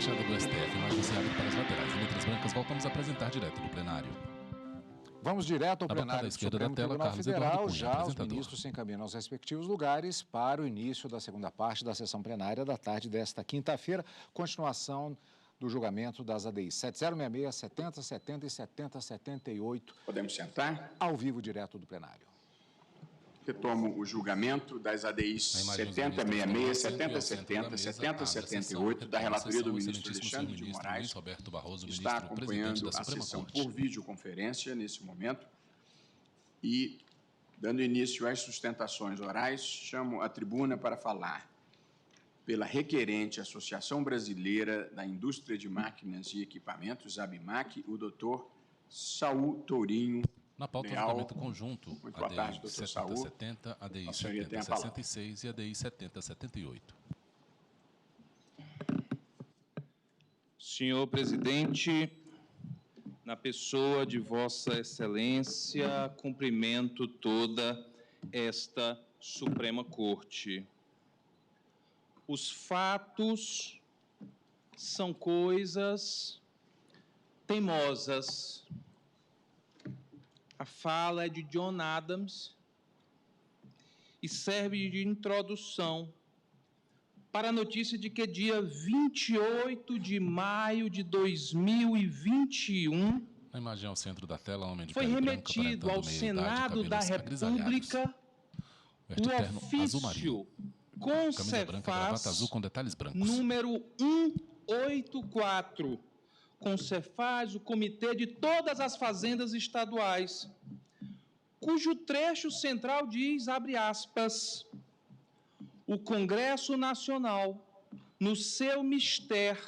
fachada do STF, imagem se abre para as laterais. Em letras brancas, voltamos a apresentar direto do plenário. Vamos direto ao plenário do Supremo Tribunal Federal. Já os ministros se encaminham aos respectivos lugares para o início da segunda parte da sessão plenária da tarde desta quinta-feira. Continuação do julgamento das ADIs 7066, 7070 e 7078. Podemos sentar? Ao vivo, direto do plenário. Retomo o julgamento das ADIs 7066, 7070, 7078, da relatoria do ministro Alexandre de Moraes, que está acompanhando a sessão por videoconferência nesse momento. E, dando início às sustentações orais, chamo a tribuna para falar pela requerente Associação Brasileira da Indústria de Máquinas e Equipamentos, ABMAC, o doutor Saul Tourinho. Na pauta do julgamento conjunto, ADI 7070, ADI 7066 e ADI 7078. Senhor presidente, na pessoa de Vossa Excelência, cumprimento toda esta Suprema Corte. Os fatos são coisas teimosas. A fala é de John Adams e serve de introdução para a notícia de que dia 28 de maio de 2021 a imagem ao centro da tela, homem de foi remetido ao Senado da República o ofício Concefaz número 184, Concefaz, o Comitê de Todas as Fazendas Estaduais, cujo trecho central diz, abre aspas, o Congresso Nacional, no seu mistério,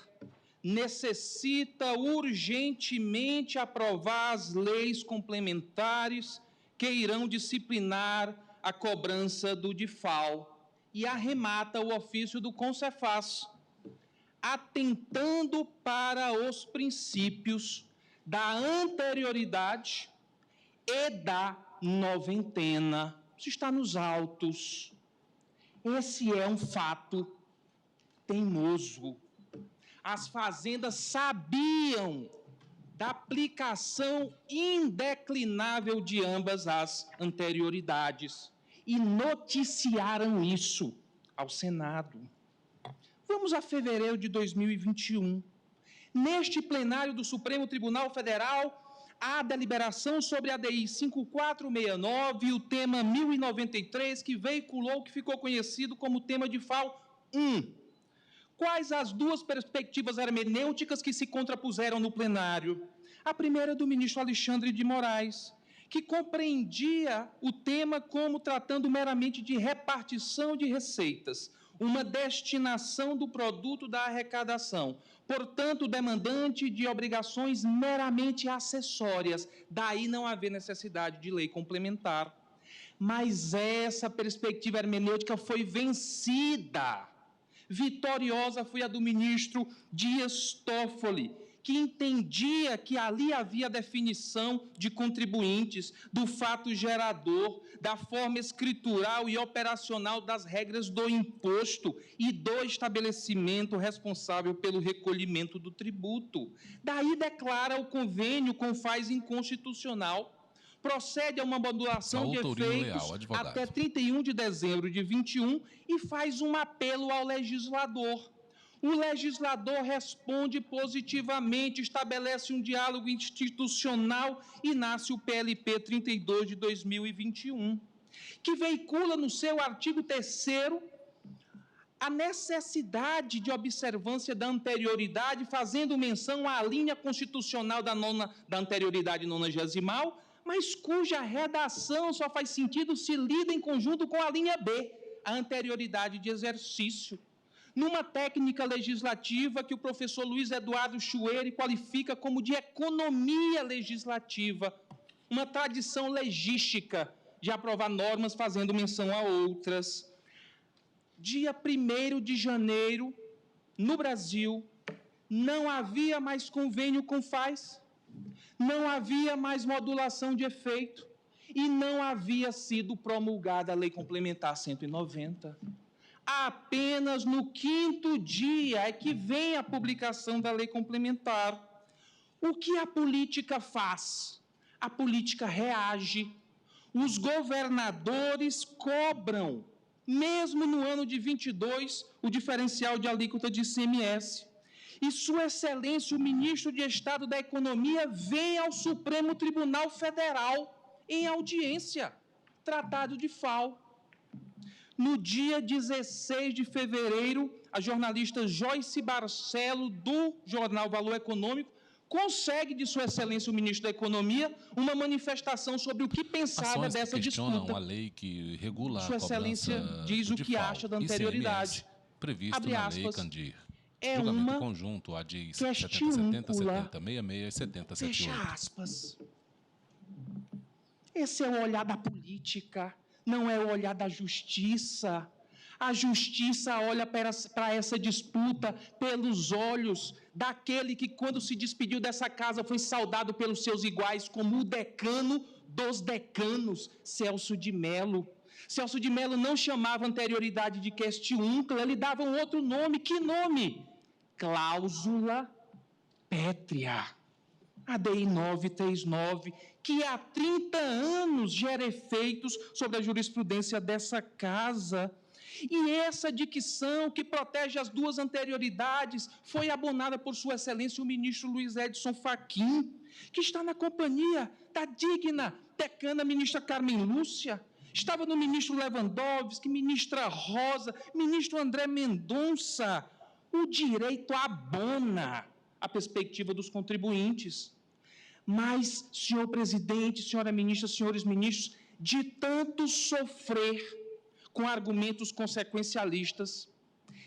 necessita urgentemente aprovar as leis complementares que irão disciplinar a cobrança do DIFAL, e arremata o ofício do Concefaz, atentando para os princípios da anterioridade e da noventena. Isso está nos autos. Esse é um fato teimoso. As fazendas sabiam da aplicação indeclinável de ambas as anterioridades e noticiaram isso ao Senado. Vamos a fevereiro de 2021. Neste plenário do Supremo Tribunal Federal, há deliberação sobre a ADI 5469 e o tema 1093, que veiculou o que ficou conhecido como tema DIFAL 1. Quais as duas perspectivas hermenêuticas que se contrapuseram no plenário? A primeira do ministro Alexandre de Moraes, que compreendia o tema como tratando meramente de repartição de receitas, uma destinação do produto da arrecadação, portanto, demandante de obrigações meramente acessórias, daí não haver necessidade de lei complementar. Mas essa perspectiva hermenêutica foi vencida. Vitoriosa foi a do ministro Dias Toffoli, que entendia que ali havia definição de contribuintes, do fato gerador, da forma escritural e operacional das regras do imposto e do estabelecimento responsável pelo recolhimento do tributo. Daí declara o convênio Confaz inconstitucional, procede a uma modulação de efeitos até 31 de dezembro de 21 e faz um apelo ao legislador. O legislador responde positivamente, estabelece um diálogo institucional e nasce o PLP 32 de 2021, que veicula no seu artigo 3º a necessidade de observância da anterioridade, fazendo menção à linha constitucional da anterioridade nonagesimal, mas cuja redação só faz sentido se lida em conjunto com a linha B, a anterioridade de exercício. Numa técnica legislativa que o professor Luiz Eduardo Chueire qualifica como de economia legislativa, uma tradição legística de aprovar normas fazendo menção a outras. Dia 1º de janeiro, no Brasil, não havia mais convênio Confaz, não havia mais modulação de efeito e não havia sido promulgada a Lei Complementar 190. Apenas no 5º dia é que vem a publicação da lei complementar. O que a política faz? A política reage. Os governadores cobram, mesmo no ano de 22, o diferencial de alíquota de ICMS. E Sua Excelência, o ministro de Estado da Economia, vem ao Supremo Tribunal Federal em audiência, tratado de FAO. No dia 16 de fevereiro, a jornalista Joyce Barcelo, do jornal Valor Econômico, consegue de Sua Excelência, o ministro da Economia, uma manifestação sobre o que pensava dessa disputa. A lei que regula Sua Excelência diz o que acha da anterioridade. Previsto Abre na lei aspas. Candir. É Julgamento uma conjunto, ADI questiúncula. 7070, 66 e 7078. Fecha aspas. Esse é o olhar da política, não é o olhar da justiça. A justiça olha para essa disputa pelos olhos daquele que, quando se despediu dessa casa, foi saudado pelos seus iguais como o decano dos decanos, Celso de Mello. Celso de Mello não chamava anterioridade de questiúncula, ele dava um outro nome. Que nome? Cláusula pétrea. ADI 939, que há 30 anos gera efeitos sobre a jurisprudência dessa casa. E essa dicção que protege as duas anterioridades foi abonada por Sua Excelência o ministro Luiz Edson Fachin, que está na companhia da digna decana ministra Carmen Lúcia, estava no ministro Lewandowski, ministra Rosa, ministro André Mendonça. O direito abona a perspectiva dos contribuintes. Mas, senhor presidente, senhora ministra, senhores ministros, de tanto sofrer com argumentos consequencialistas,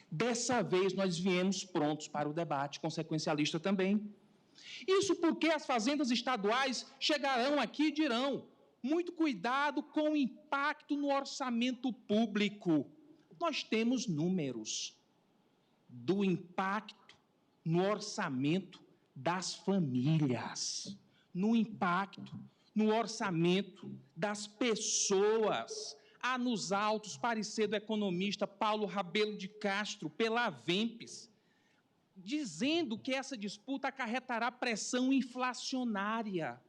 dessa vez nós viemos prontos para o debate consequencialista também. Isso porque as fazendas estaduais chegarão aqui e dirão: muito cuidado com o impacto no orçamento público. Nós temos números do impacto no orçamento das famílias, no impacto no orçamento das pessoas. Há nos autos parecer do economista Paulo Rabelo de Castro, pela Avempes, dizendo que essa disputa acarretará pressão inflacionária.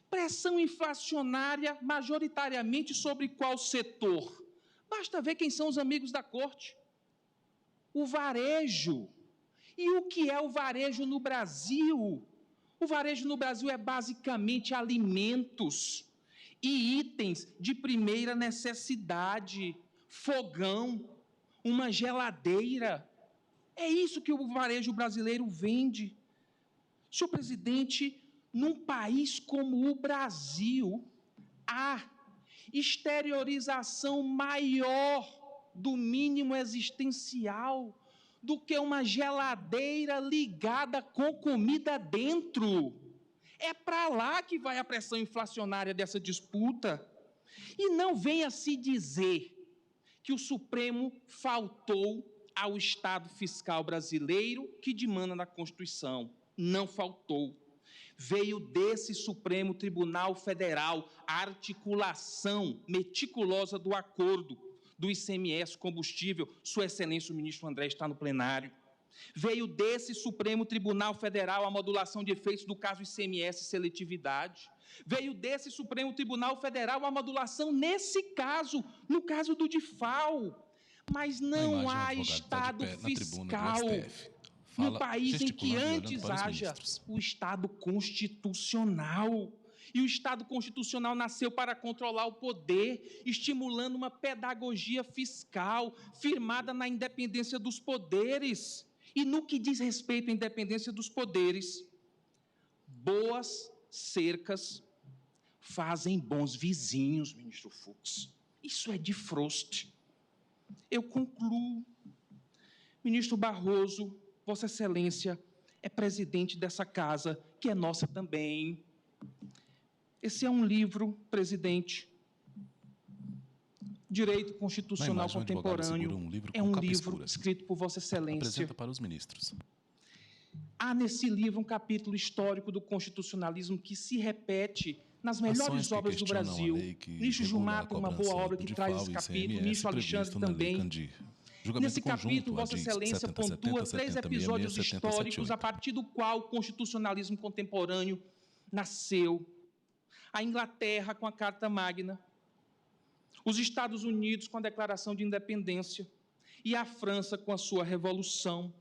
Pressão inflacionária majoritariamente sobre qual setor? Basta ver quem são os amigos da corte. O varejo. E o que é o varejo no Brasil? O varejo no Brasil é basicamente alimentos e itens de primeira necessidade, fogão, uma geladeira. É isso que o varejo brasileiro vende. Senhor presidente, num país como o Brasil, há exteriorização maior do mínimo existencial do que uma geladeira ligada com comida dentro. É para lá que vai a pressão inflacionária dessa disputa. E não venha se dizer que o Supremo faltou ao Estado fiscal brasileiro que demanda na Constituição. Não faltou. Veio desse Supremo Tribunal Federal a articulação meticulosa do acordo do ICMS combustível. Sua Excelência, o ministro André está no plenário. Veio desse Supremo Tribunal Federal a modulação de efeitos do caso ICMS seletividade. Veio desse Supremo Tribunal Federal a modulação nesse caso, no caso do DIFAL. Mas não há Estado fiscal no país em que antes haja o Estado constitucional. E o Estado constitucional nasceu para controlar o poder, estimulando uma pedagogia fiscal firmada na independência dos poderes. E no que diz respeito à independência dos poderes, boas cercas fazem bons vizinhos, ministro Fux. Isso é de Frost. Eu concluo. Ministro Barroso, Vossa Excelência é presidente dessa casa, que é nossa também. Esse é um livro, presidente, Direito Constitucional Contemporâneo. É um livro escrito por Vossa Excelência. Apresenta para os ministros. Há nesse livro um capítulo histórico do constitucionalismo que se repete nas melhores obras do Brasil. Ministro Gilmar tem uma boa obra que traz esse capítulo, ministro Alexandre também. Nesse capítulo, Vossa Excelência pontua 3 episódios históricos a partir do qual o constitucionalismo contemporâneo nasceu. A Inglaterra com a Carta Magna, os Estados Unidos com a Declaração de Independência e a França com a sua Revolução.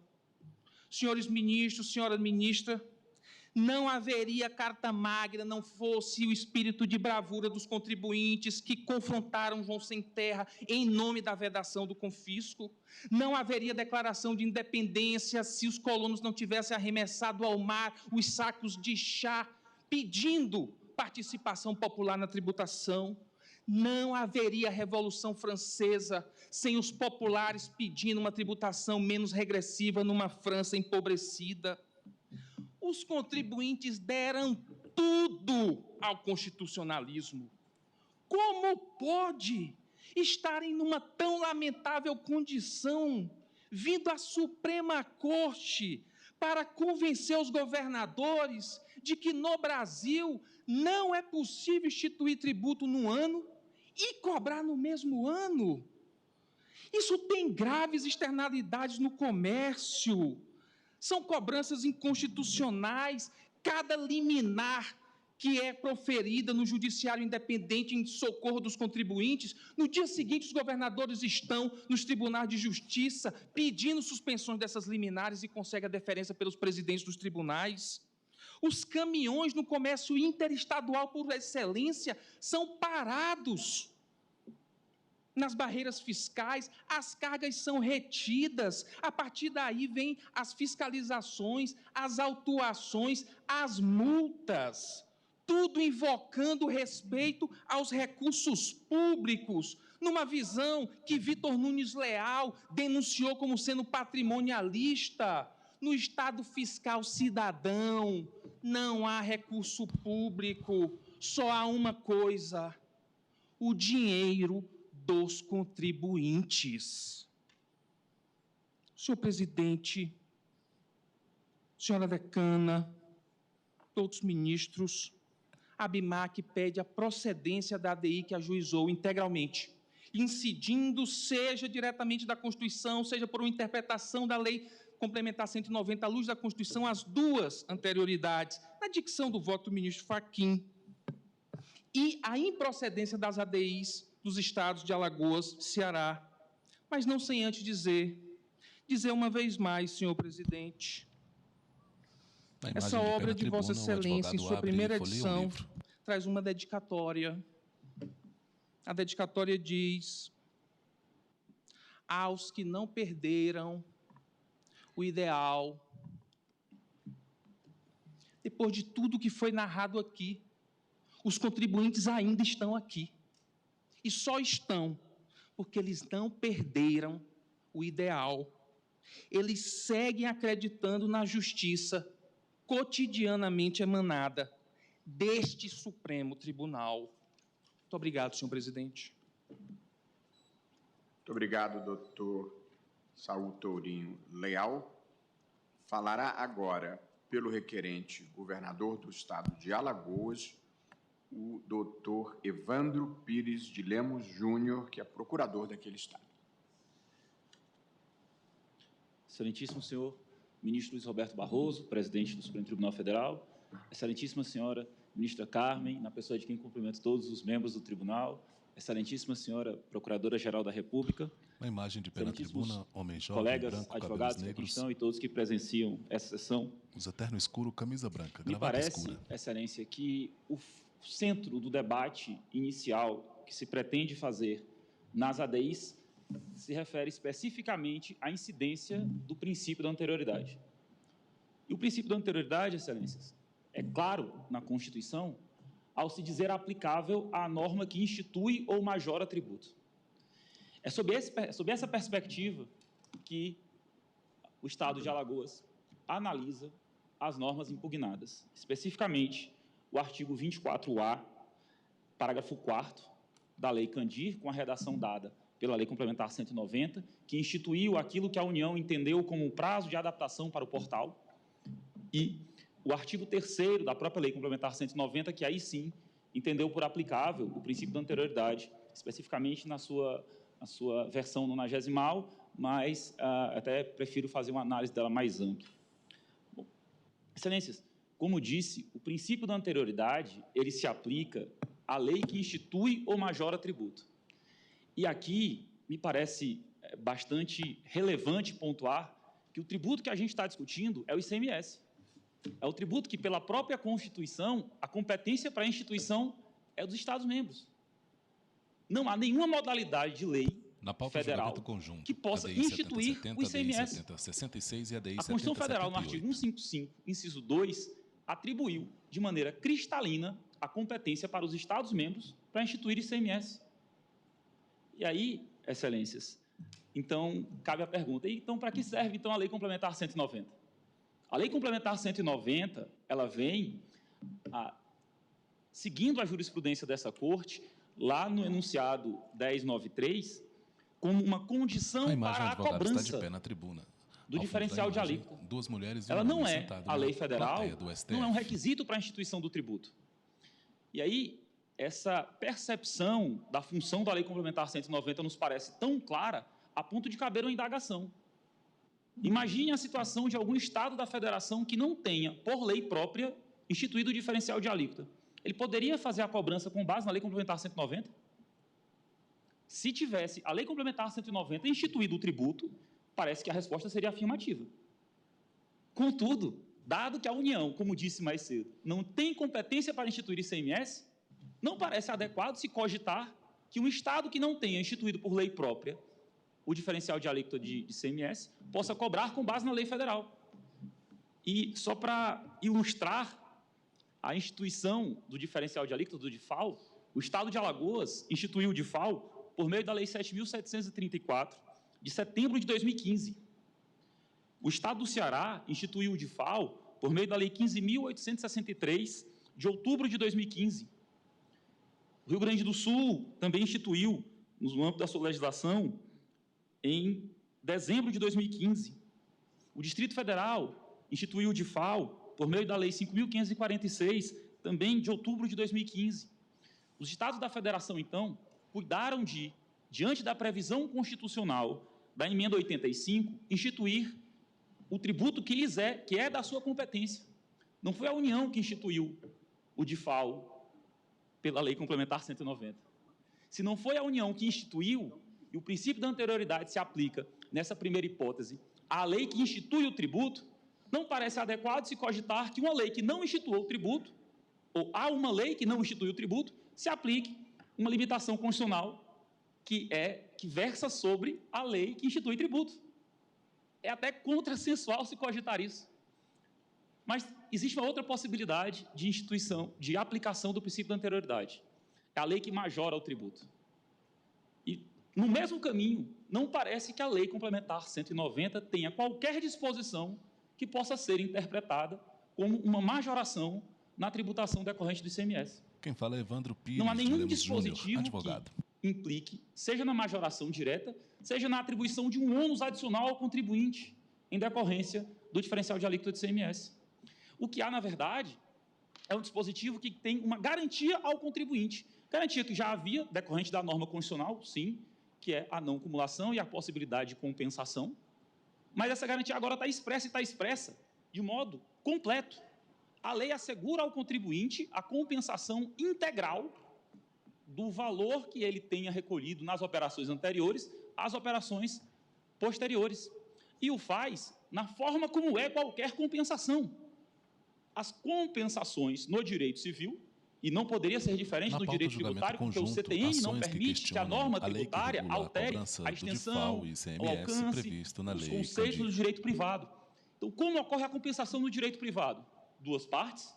Senhores ministros, senhora ministra, não haveria Carta Magna não fosse o espírito de bravura dos contribuintes que confrontaram João Sem Terra em nome da vedação do confisco. Não haveria Declaração de Independência se os colonos não tivessem arremessado ao mar os sacos de chá pedindo participação popular na tributação. Não haveria Revolução Francesa sem os populares pedindo uma tributação menos regressiva numa França empobrecida. Os contribuintes deram tudo ao constitucionalismo. Como pode estarem numa tão lamentável condição, vindo à Suprema Corte para convencer os governadores de que no Brasil não é possível instituir tributo no ano e cobrar no mesmo ano? Isso tem graves externalidades no comércio. São cobranças inconstitucionais. Cada liminar que é proferida no judiciário independente em socorro dos contribuintes, no dia seguinte os governadores estão nos tribunais de justiça pedindo suspensões dessas liminares e conseguem a deferência pelos presidentes dos tribunais. Os caminhões no comércio interestadual por excelência são parados nas barreiras fiscais, as cargas são retidas, a partir daí vêm as fiscalizações, as autuações, as multas, tudo invocando respeito aos recursos públicos, numa visão que Vitor Nunes Leal denunciou como sendo patrimonialista. No Estado fiscal cidadão, não há recurso público, só há uma coisa: o dinheiro dos contribuintes. Senhor presidente, senhora decana, outros ministros, a ABIMAC pede a procedência da ADI que ajuizou integralmente, incidindo, seja diretamente da Constituição, seja por uma interpretação da Lei Complementar 190, à luz da Constituição, as duas anterioridades, na dicção do voto do ministro Fachin, e a improcedência das ADIs dos estados de Alagoas, Ceará, mas não sem antes dizer uma vez mais, senhor presidente, essa obra de Vossa Excelência, em sua primeira edição, traz uma dedicatória. A dedicatória diz: aos que não perderam o ideal. Depois de tudo que foi narrado aqui, os contribuintes ainda estão aqui. E só estão porque eles não perderam o ideal. Eles seguem acreditando na justiça cotidianamente emanada deste Supremo Tribunal. Muito obrigado, senhor presidente. Muito obrigado, doutor Saul Tourinho Leal. Falará agora, pelo requerente, governador do Estado de Alagoas, o doutor Evandro Pires de Lemos Júnior, que é procurador daquele Estado. Excelentíssimo senhor ministro Luiz Roberto Barroso, presidente do Supremo Tribunal Federal, excelentíssima senhora ministra Carmen, na pessoa de quem cumprimento todos os membros do tribunal, excelentíssima senhora procuradora-geral da República, uma imagem de pé na tribuna, homem jovem, colegas, branco, advogados que aqui estão e todos que presenciam essa sessão. Usa terno escuro, camisa branca, Me gravata parece, escura. excelência, que o centro do debate inicial que se pretende fazer nas ADIs se refere especificamente à incidência do princípio da anterioridade. E o princípio da anterioridade, excelências, é claro na Constituição ao se dizer aplicável à norma que institui ou majora tributo. É sob essa perspectiva que o Estado de Alagoas analisa as normas impugnadas, especificamente o artigo 24A, parágrafo 4º da Lei Candir, com a redação dada pela Lei Complementar 190, que instituiu aquilo que a União entendeu como um prazo de adaptação para o portal, e o artigo 3º da própria Lei Complementar 190, que aí sim entendeu por aplicável o princípio da anterioridade, especificamente na sua versão nonagesimal, mas até prefiro fazer uma análise dela mais ampla. Bom, Excelências, como disse, o princípio da anterioridade, ele se aplica à lei que institui ou majora tributo. E aqui, me parece bastante relevante pontuar que o tributo que a gente está discutindo é o ICMS. É o tributo que, pela própria Constituição, a competência para a instituição é dos Estados-membros. Não há nenhuma modalidade de lei federal conjunto, que possa ADI instituir 70, o ICMS. ADI 70, 66 e ADI A Constituição 70, Federal, 78. no artigo 155, inciso 2, atribuiu de maneira cristalina a competência para os Estados-membros para instituir ICMS. E aí, Excelências, então, cabe a pergunta, então, para que serve, então, a Lei Complementar 190? A Lei Complementar 190, ela vem seguindo a jurisprudência dessa Corte, lá no enunciado 1093, como uma condição para a cobrança está de pé na tribuna. do diferencial de alíquota. Duas mulheres e ela não é sentado a lei federal, do não é um requisito para a instituição do tributo. E aí, essa percepção da função da Lei Complementar 190 nos parece tão clara a ponto de caber uma indagação. Imagine a situação de algum Estado da Federação que não tenha, por lei própria, instituído o diferencial de alíquota. Ele poderia fazer a cobrança com base na Lei Complementar 190? Se tivesse a Lei Complementar 190 instituído o tributo, parece que a resposta seria afirmativa. Contudo, dado que a União, como disse mais cedo, não tem competência para instituir ICMS, não parece adequado se cogitar que um Estado que não tenha instituído por lei própria o diferencial de alíquota de ICMS possa cobrar com base na lei federal. E só para ilustrar a instituição do diferencial de alíquota do DIFAL, o Estado de Alagoas instituiu o DIFAL por meio da Lei 7.734, de setembro de 2015. O Estado do Ceará instituiu o DIFAL por meio da Lei 15.863, de outubro de 2015. O Rio Grande do Sul também instituiu, no âmbito da sua legislação, em dezembro de 2015. O Distrito Federal instituiu o DIFAL por meio da Lei 5.546, também de outubro de 2015. Os Estados da Federação, então, cuidaram de, diante da previsão constitucional da emenda 85, instituir o tributo que lhes que é da sua competência. Não foi a União que instituiu o DIFAL pela Lei Complementar 190. Se não foi a União que instituiu, e o princípio da anterioridade se aplica nessa primeira hipótese, à lei que institui o tributo, não parece adequado se cogitar que uma lei que não instituiu o tributo, ou a uma lei que não institui o tributo, se aplique uma limitação constitucional que versa sobre a lei que institui tributo. É até contrassensual se cogitar isso. Mas existe uma outra possibilidade de instituição, de aplicação do princípio da anterioridade. É a lei que majora o tributo. E, no mesmo caminho, não parece que a Lei Complementar 190 tenha qualquer disposição que possa ser interpretada como uma majoração na tributação decorrente do ICMS. Quem fala é Evandro Pires. Não há nenhum dispositivo que implique, seja na majoração direta, seja na atribuição de um ônus adicional ao contribuinte em decorrência do diferencial de alíquota do ICMS. O que há, na verdade, é um dispositivo que tem uma garantia ao contribuinte. Garantia que já havia, decorrente da norma constitucional, sim, que é a não cumulação e a possibilidade de compensação. Mas essa garantia agora está expressa e está expressa de modo completo. A lei assegura ao contribuinte a compensação integral do valor que ele tenha recolhido nas operações anteriores às operações posteriores. E o faz na forma como é qualquer compensação. As compensações no direito civil, e não poderia ser diferente do direito tributário, porque o CTN não permite que a norma tributária altere a extensão, o alcance, os conceitos do direito privado. Então, como ocorre a compensação no direito privado? Duas partes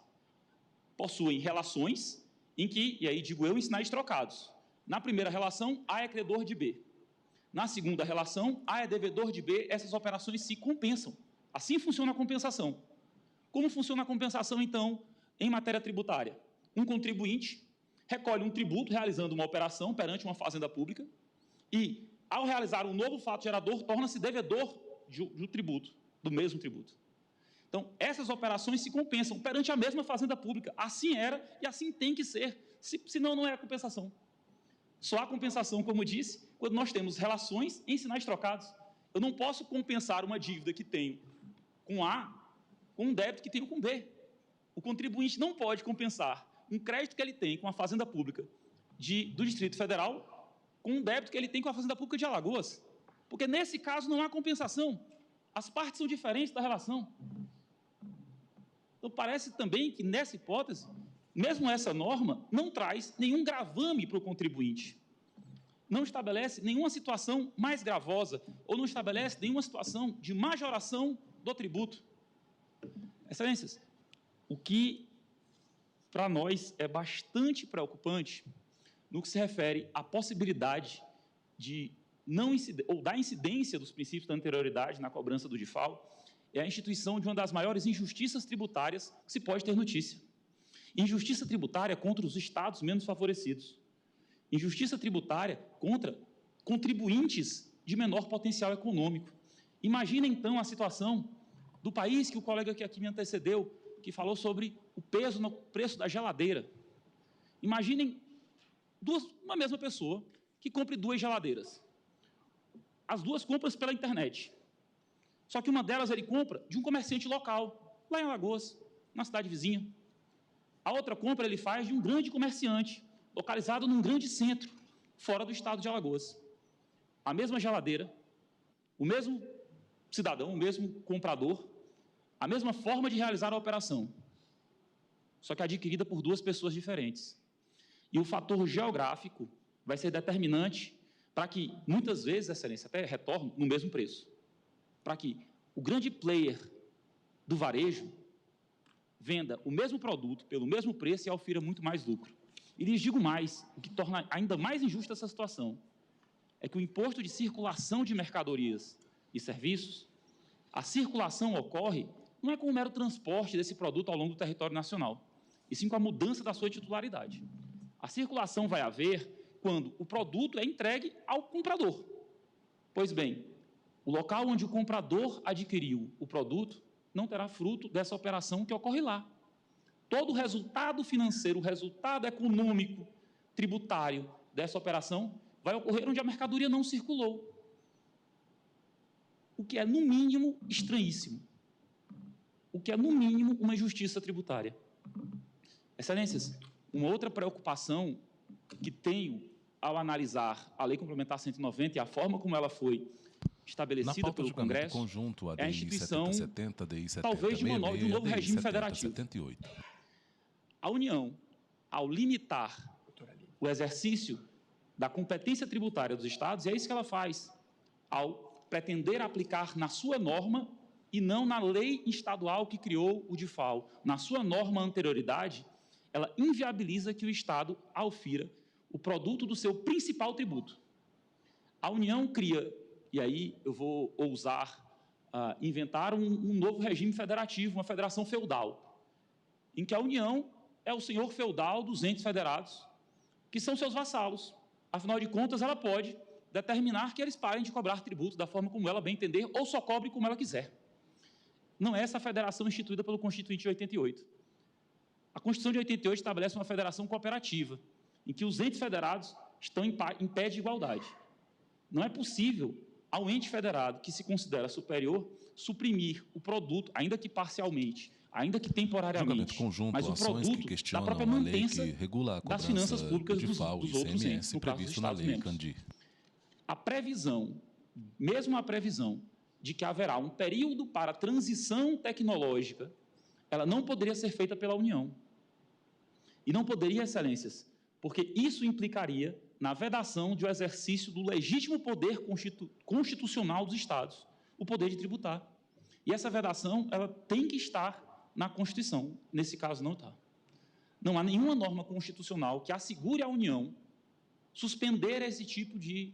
possuem relações em que, e aí digo eu, em sinais trocados. Na primeira relação, A é credor de B. Na segunda relação, A é devedor de B, essas operações se compensam. Assim funciona a compensação. Como funciona a compensação, então, em matéria tributária? Um contribuinte recolhe um tributo realizando uma operação perante uma fazenda pública e, ao realizar um novo fato gerador, torna-se devedor do tributo, do mesmo tributo. Então, essas operações se compensam perante a mesma fazenda pública. Assim era e assim tem que ser, senão não é a compensação. Só há compensação, como disse, quando nós temos relações em sinais trocados. Eu não posso compensar uma dívida que tenho com A com um débito que tenho com B. O contribuinte não pode compensar um crédito que ele tem com a Fazenda Pública do Distrito Federal com um débito que ele tem com a Fazenda Pública de Alagoas. Porque, nesse caso, não há compensação. As partes são diferentes da relação. Então, parece também que, nessa hipótese, mesmo essa norma não traz nenhum gravame para o contribuinte. Não estabelece nenhuma situação mais gravosa ou não estabelece nenhuma situação de majoração do tributo. Excelências, o que para nós é bastante preocupante no que se refere à possibilidade de da incidência dos princípios da anterioridade na cobrança do DIFAL é a instituição de uma das maiores injustiças tributárias que se pode ter notícia. Injustiça tributária contra os estados menos favorecidos. Injustiça tributária contra contribuintes de menor potencial econômico. Imagina, então, a situação do país que o colega que aqui me antecedeu, que falou sobre o peso no preço da geladeira. Imaginem uma mesma pessoa que compre 2 geladeiras. As duas compras pela internet. Só que uma delas ele compra de um comerciante local, lá em Alagoas, na cidade vizinha. A outra compra ele faz de um grande comerciante, localizado num grande centro, fora do estado de Alagoas. A mesma geladeira, o mesmo cidadão, o mesmo comprador, a mesma forma de realizar a operação, só que adquirida por 2 pessoas diferentes. E o fator geográfico vai ser determinante para que, muitas vezes, Excelência, até retorne no mesmo preço. Para que o grande player do varejo venda o mesmo produto pelo mesmo preço e aufira muito mais lucro. E lhes digo mais, o que torna ainda mais injusta essa situação é que o imposto de circulação de mercadorias e serviços, a circulação ocorre não é com o mero transporte desse produto ao longo do território nacional, e sim com a mudança da sua titularidade. A circulação vai haver quando o produto é entregue ao comprador. Pois bem, o local onde o comprador adquiriu o produto não terá fruto dessa operação que ocorre lá. Todo o resultado financeiro, o resultado econômico, tributário dessa operação vai ocorrer onde a mercadoria não circulou. O que é, no mínimo, estranhíssimo. O que é, no mínimo, uma injustiça tributária. Excelências, uma outra preocupação que tenho ao analisar a Lei Complementar 190 e a forma como ela foi estabelecida pelo Congresso conjunto, é a instituição, 70, DI 70, talvez, de um novo regime 70, federativo. 78. A União, ao limitar o exercício da competência tributária dos Estados, e é isso que ela faz, ao pretender aplicar na sua norma e não na lei estadual que criou o DIFAL, na sua norma anterioridade, ela inviabiliza que o Estado aufira o produto do seu principal tributo. A União cria, e aí eu vou ousar inventar um novo regime federativo, uma federação feudal, em que a União é o senhor feudal dos entes federados, que são seus vassalos. Afinal de contas, ela pode determinar que eles parem de cobrar tributo da forma como ela bem entender, ou só cobre como ela quiser. Não é essa a federação instituída pelo Constituinte de 88. A Constituição de 88 estabelece uma federação cooperativa, em que os entes federados estão em pé de igualdade. Não é possível ao ente federado que se considera superior suprimir o produto, ainda que parcialmente, ainda que temporariamente, conjunto, mas o produto da própria manutença das finanças públicas dos outros entes, no caso dos Estados-membros. A previsão, mesmo a previsão, de que haverá um período para transição tecnológica, ela não poderia ser feita pela União. E não poderia, Excelências, porque isso implicaria na vedação de um exercício do legítimo poder constitucional dos Estados, o poder de tributar. E essa vedação, ela tem que estar na Constituição. Nesse caso, não está. Não há nenhuma norma constitucional que assegure à União suspender esse tipo de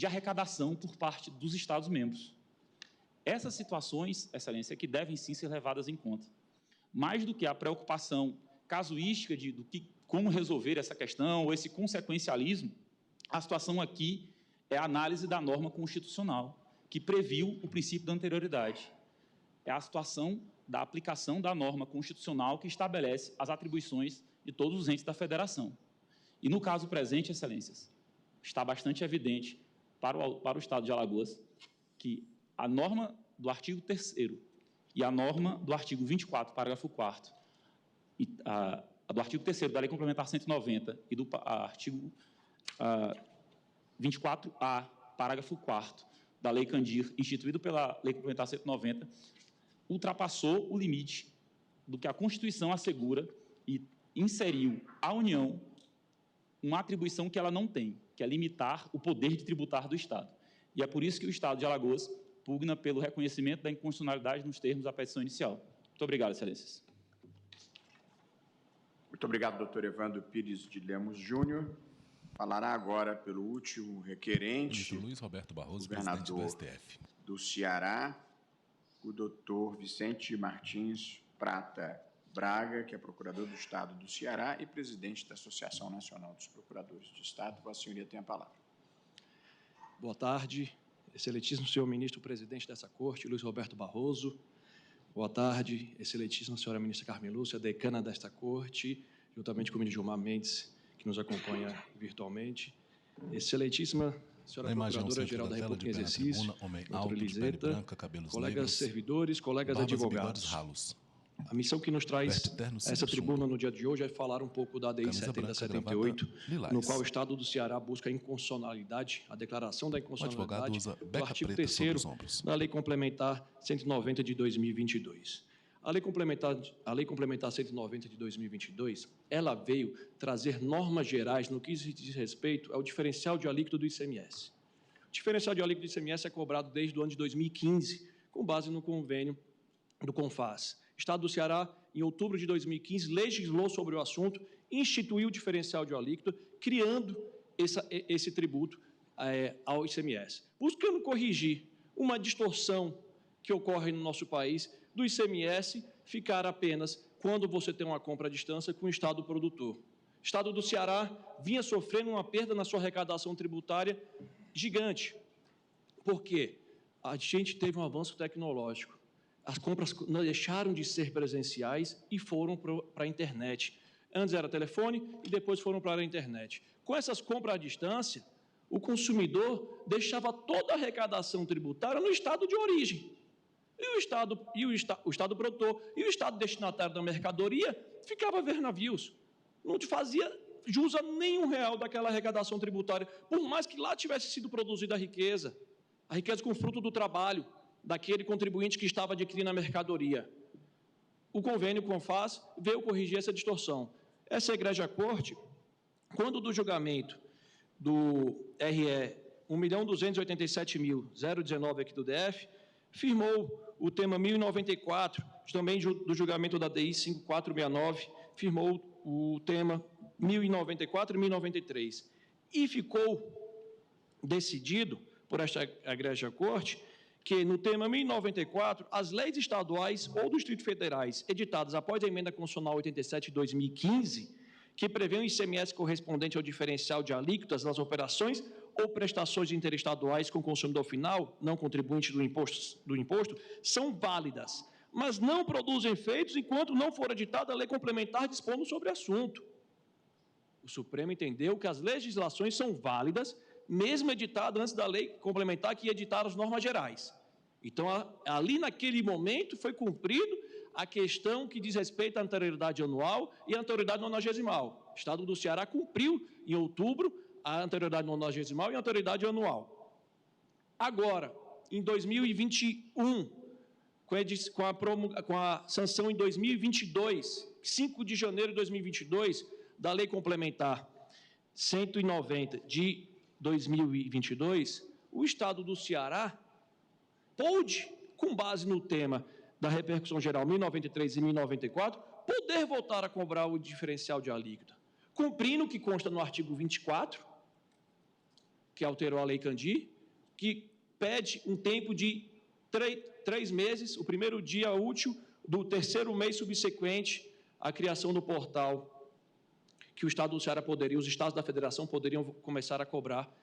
arrecadação por parte dos Estados-membros. Essas situações, Excelência, que devem sim ser levadas em conta. Mais do que a preocupação casuística como resolver essa questão ou esse consequencialismo, a situação aqui é a análise da norma constitucional, que previu o princípio da anterioridade. É a situação da aplicação da norma constitucional que estabelece as atribuições de todos os entes da federação. E, no caso presente, Excelências, está bastante evidente para o Estado de Alagoas que a norma do artigo 3º e a norma do artigo 24, parágrafo 4º, e a do artigo 3º da Lei Complementar 190 e do artigo 24A, parágrafo 4º, da Lei Candir, instituído pela Lei Complementar 190, ultrapassou o limite do que a Constituição assegura e inseriu à União uma atribuição que ela não tem, que é limitar o poder de tributar do Estado. E é por isso que o Estado de Alagoas pugna pelo reconhecimento da inconstitucionalidade nos termos da petição inicial. Muito obrigado, excelências. Muito obrigado, doutor Evandro Pires de Lemos Júnior. Falará agora pelo último requerente, Luiz Roberto Barroso, governador presidente do STF do Ceará, o doutor Vicente Martins Prata Braga, que é procurador do Estado do Ceará e presidente da Associação Nacional dos Procuradores de Estado. Vossa Senhoria tem a palavra. Boa tarde, excelentíssimo senhor ministro-presidente dessa Corte, Luiz Roberto Barroso. Boa tarde, excelentíssima senhora ministra Carmen Lúcia, decana desta Corte, juntamente com o ministro Gilmar Mendes, que nos acompanha virtualmente. Excelentíssima senhora Procuradora-Geral da República em Exercício, doutora Eliseta, colegas servidores, colegas advogados. A missão que nos traz essa tribuna no dia de hoje é falar um pouco da ADI 7078, no qual o Estado do Ceará busca a inconstitucionalidade, a declaração da inconstitucionalidade do artigo 3º da Lei Complementar 190 de 2022. A Lei Complementar 190 de 2022, ela veio trazer normas gerais no que diz respeito ao diferencial de alíquota do ICMS. O diferencial de alíquota do ICMS é cobrado desde o ano de 2015, com base no convênio do CONFAS. O Estado do Ceará, em outubro de 2015, legislou sobre o assunto, instituiu o diferencial de alíquota, criando esse tributo ao ICMS, buscando corrigir uma distorção que ocorre no nosso país do ICMS ficar apenas quando você tem uma compra à distância com o Estado produtor. O Estado do Ceará vinha sofrendo uma perda na sua arrecadação tributária gigante. Por quê? A gente teve um avanço tecnológico. As compras deixaram de ser presenciais e foram para a internet. Antes era telefone e depois foram para a internet. Com essas compras à distância, o consumidor deixava toda a arrecadação tributária no estado de origem. E o Estado produtor e o Estado destinatário da mercadoria ficava a ver navios. Não fazia jus a nenhum real daquela arrecadação tributária, por mais que lá tivesse sido produzida a riqueza com fruto do trabalho daquele contribuinte que estava adquirindo a mercadoria. O convênio CONFAS veio corrigir essa distorção. Essa egrégia corte, quando do julgamento do RE 1.287.019 aqui do DF, firmou o tema 1094, também do julgamento da DI 5469, firmou o tema 1094 e 1093. E ficou decidido por esta egrégia corte que, no tema 1094, as leis estaduais ou do Distrito Federais editadas após a Emenda Constitucional 87 de 2015, que prevê um ICMS correspondente ao diferencial de alíquotas das operações ou prestações interestaduais com o consumidor final, não contribuinte do imposto, são válidas, mas não produzem efeitos enquanto não for editada a lei complementar dispondo sobre o assunto. O Supremo entendeu que as legislações são válidas, mesmo editadas antes da lei complementar que ia editar as normas gerais. Então, ali naquele momento foi cumprido a questão que diz respeito à anterioridade anual e à anterioridade nonagesimal. O Estado do Ceará cumpriu, em outubro, a anterioridade nonagesimal e a anterioridade anual. Agora, em 2021, com a sanção em 2022, 5 de janeiro de 2022, da Lei Complementar 190 de 2022, o Estado do Ceará pôde, com base no tema da repercussão geral 1093 e 1094, poder voltar a cobrar o diferencial de alíquota, cumprindo o que consta no artigo 24, que alterou a Lei Candir, que pede um tempo de 3 meses, o primeiro dia útil do terceiro mês subsequente à criação do portal, que o Estado do Ceará poderia, os Estados da Federação poderiam começar a cobrar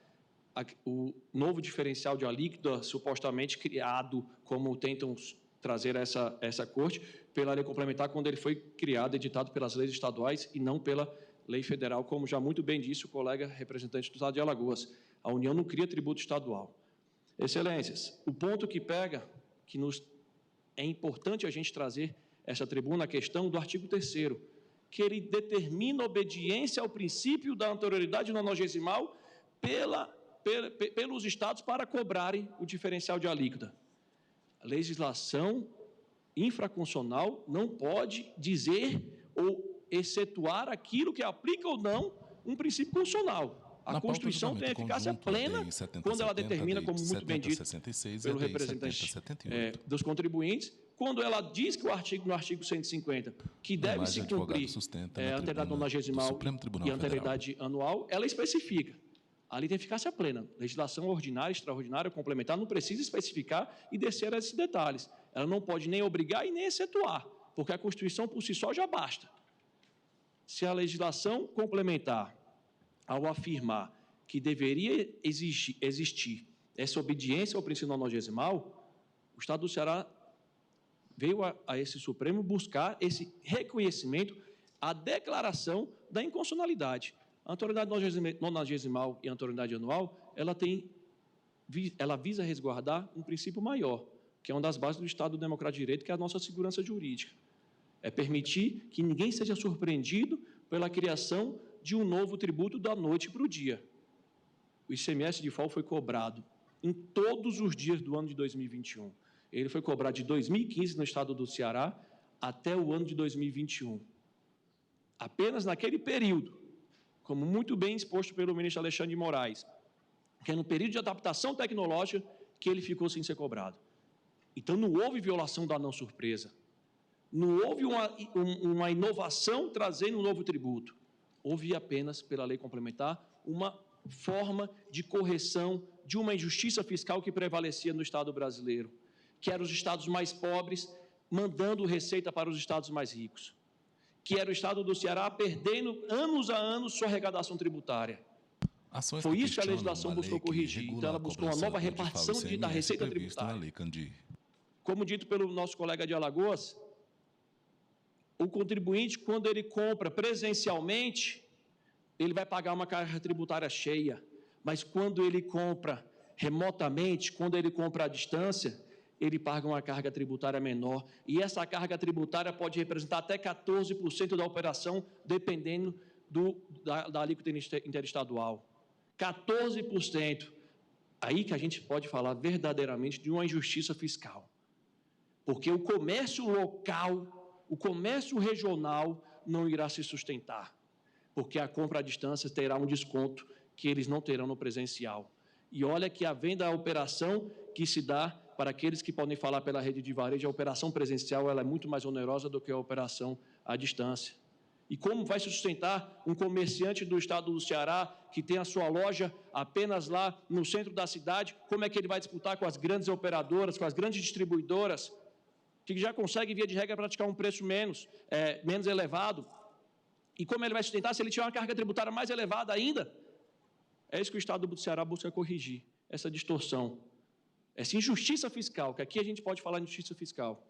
o novo diferencial de alíquota supostamente criado, como tentam trazer essa corte, pela lei complementar, quando ele foi criado, editado pelas leis estaduais e não pela lei federal, como já muito bem disse o colega representante do Estado de Alagoas. A União não cria tributo estadual. Excelências, o ponto que pega, é importante a gente trazer essa tribuna, a questão do artigo 3º, que ele determina a obediência ao princípio da anterioridade nonagesimal pelos estados para cobrarem o diferencial de alíquota. A legislação infraconstitucional não pode dizer ou excetuar aquilo que aplica ou não um princípio constitucional. A Constituição tem eficácia plena quando ela determina, como muito bem dito pelo representante dos contribuintes, quando ela diz que no artigo 150, que deve se cumprir a anterioridade nonagesimal e a anterioridade anual, ela especifica. Ali tem eficácia plena. Legislação ordinária, extraordinária, complementar, não precisa especificar e descer a esses detalhes. Ela não pode nem obrigar e nem excetuar, porque a Constituição por si só já basta. Se a legislação complementar, ao afirmar que deveria existir essa obediência ao princípio nonagesimal, o Estado do Ceará veio a esse Supremo buscar esse reconhecimento, a declaração da inconstitucionalidade. A anterioridade nonagesimal e a anterioridade anual, ela visa resguardar um princípio maior, que é uma das bases do Estado Democrático de Direito, que é a nossa segurança jurídica. É permitir que ninguém seja surpreendido pela criação de um novo tributo da noite para o dia. O ICMS de FAO foi cobrado em todos os dias do ano de 2021. Ele foi cobrado de 2015 no estado do Ceará até o ano de 2021. Apenas naquele período, como muito bem exposto pelo ministro Alexandre de Moraes, que é no período de adaptação tecnológica que ele ficou sem ser cobrado. Então, não houve violação da não surpresa. Não houve uma inovação trazendo um novo tributo. Houve apenas, pela lei complementar, uma forma de correção de uma injustiça fiscal que prevalecia no Estado brasileiro, que eram os estados mais pobres mandando receita para os estados mais ricos, que era o Estado do Ceará perdendo anos a anos sua arrecadação tributária. Foi isso que a legislação buscou corrigir. Então, ela buscou uma nova repartição da receita tributária. Como dito pelo nosso colega de Alagoas, o contribuinte, quando ele compra presencialmente, ele vai pagar uma carga tributária cheia, mas quando ele compra remotamente, quando ele compra à distância, ele paga uma carga tributária menor, e essa carga tributária pode representar até 14% da operação, dependendo da alíquota interestadual. 14%. Aí que a gente pode falar verdadeiramente de uma injustiça fiscal. Porque o comércio local, o comércio regional não irá se sustentar, porque a compra à distância terá um desconto que eles não terão no presencial. E olha que a venda, a operação que se dá para aqueles que podem falar pela rede de varejo, a operação presencial ela é muito mais onerosa do que a operação à distância. E como vai se sustentar um comerciante do estado do Ceará que tem a sua loja apenas lá no centro da cidade, como é que ele vai disputar com as grandes operadoras, com as grandes distribuidoras, que já consegue, via de regra, praticar um preço menos elevado? E como ele vai sustentar se ele tiver uma carga tributária mais elevada ainda? É isso que o Estado do Ceará busca corrigir, essa distorção, essa injustiça fiscal, que aqui a gente pode falar de injustiça fiscal.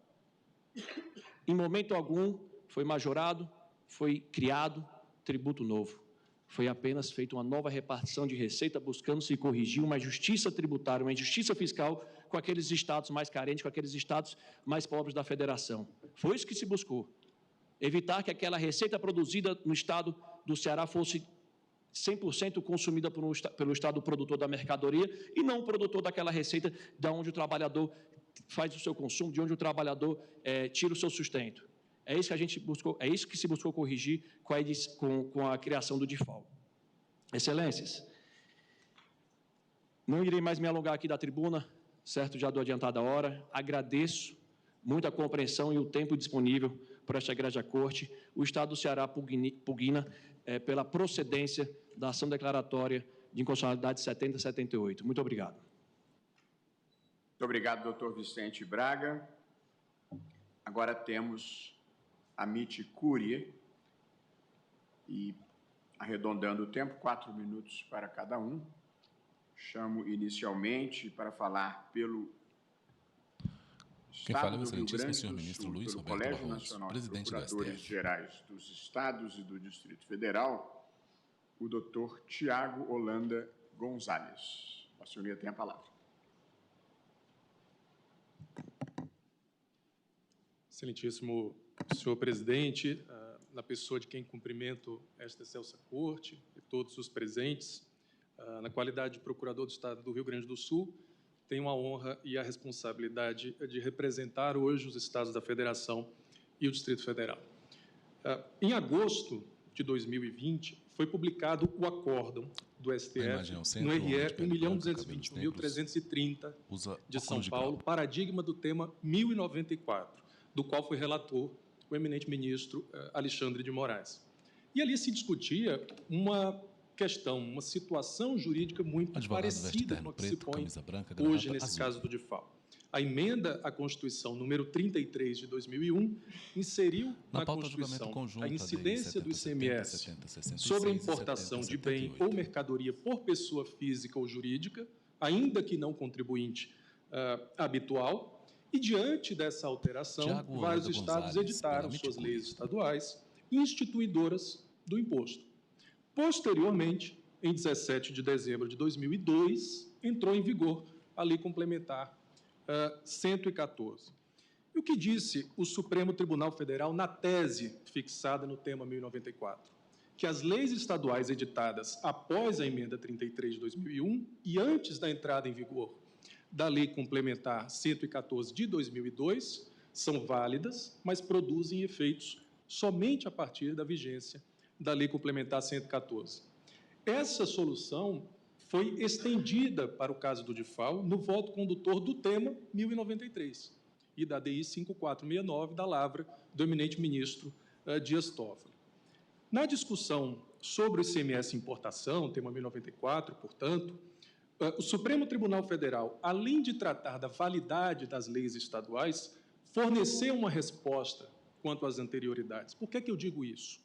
Em momento algum foi majorado, foi criado tributo novo. Foi apenas feita uma nova repartição de receita, buscando se corrigir uma injustiça tributária, uma injustiça fiscal com aqueles estados mais carentes, com aqueles estados mais pobres da federação. Foi isso que se buscou. Evitar que aquela receita produzida no estado do Ceará fosse 100% consumida pelo estado produtor da mercadoria e não o produtor daquela receita de onde o trabalhador faz o seu consumo, de onde o trabalhador tira o seu sustento. É isso que a gente buscou, é isso que se buscou corrigir com a criação do DIFAL. Excelências, não irei mais me alongar aqui da tribuna, certo? Já dou adiantada a hora. Agradeço muito a compreensão e o tempo disponível por esta Igreja Corte. O Estado do Ceará pugna pela procedência da ação declaratória de inconstitucionalidade 7078. Muito obrigado. Muito obrigado, doutor Vicente Braga. Agora temos Amit Cury, e, arredondando o tempo, 4 minutos para cada um. Chamo inicialmente para falar pelo Estado do Rio Grande do Sul, pelo Colégio Nacional de Procuradores Gerais dos Estados e do Distrito Federal, o doutor Tiago Holanda Gonzalez. A senhoria tem a palavra. Excelentíssimo senhor presidente, na pessoa de quem cumprimento esta excelsa corte e todos os presentes, na qualidade de procurador do Estado do Rio Grande do Sul, tenho a honra e a responsabilidade de representar hoje os estados da Federação e o Distrito Federal. Em agosto de 2020, foi publicado o acórdão do STF no RE 1.221.330 de São Paulo, paradigma do tema 1094, do qual foi relator o eminente ministro Alexandre de Moraes. E ali se discutia uma questão, uma situação jurídica muito parecida com a que se põe hoje nesse caso do DIFAL. A emenda à Constituição número 33 de 2001 inseriu na Constituição a incidência do ICMS sobre a importação de bem ou mercadoria por pessoa física ou jurídica, ainda que não contribuinte habitual, e, diante dessa alteração, vários estados editaram suas leis estaduais instituidoras do imposto. Posteriormente, em 17 de dezembro de 2002, entrou em vigor a Lei Complementar 114. E o que disse o Supremo Tribunal Federal na tese fixada no tema 1094? Que as leis estaduais editadas após a Emenda 33 de 2001 e antes da entrada em vigor da Lei Complementar 114 de 2002 são válidas, mas produzem efeitos somente a partir da vigência da Lei Complementar 114. Essa solução foi estendida para o caso do DIFAL no voto condutor do tema 1093 e da DI 5469 da Lavra do eminente ministro Dias Toffoli. Na discussão sobre o ICMS importação, tema 1094, portanto, o Supremo Tribunal Federal, além de tratar da validade das leis estaduais, forneceu uma resposta quanto às anterioridades. Por que eu digo isso?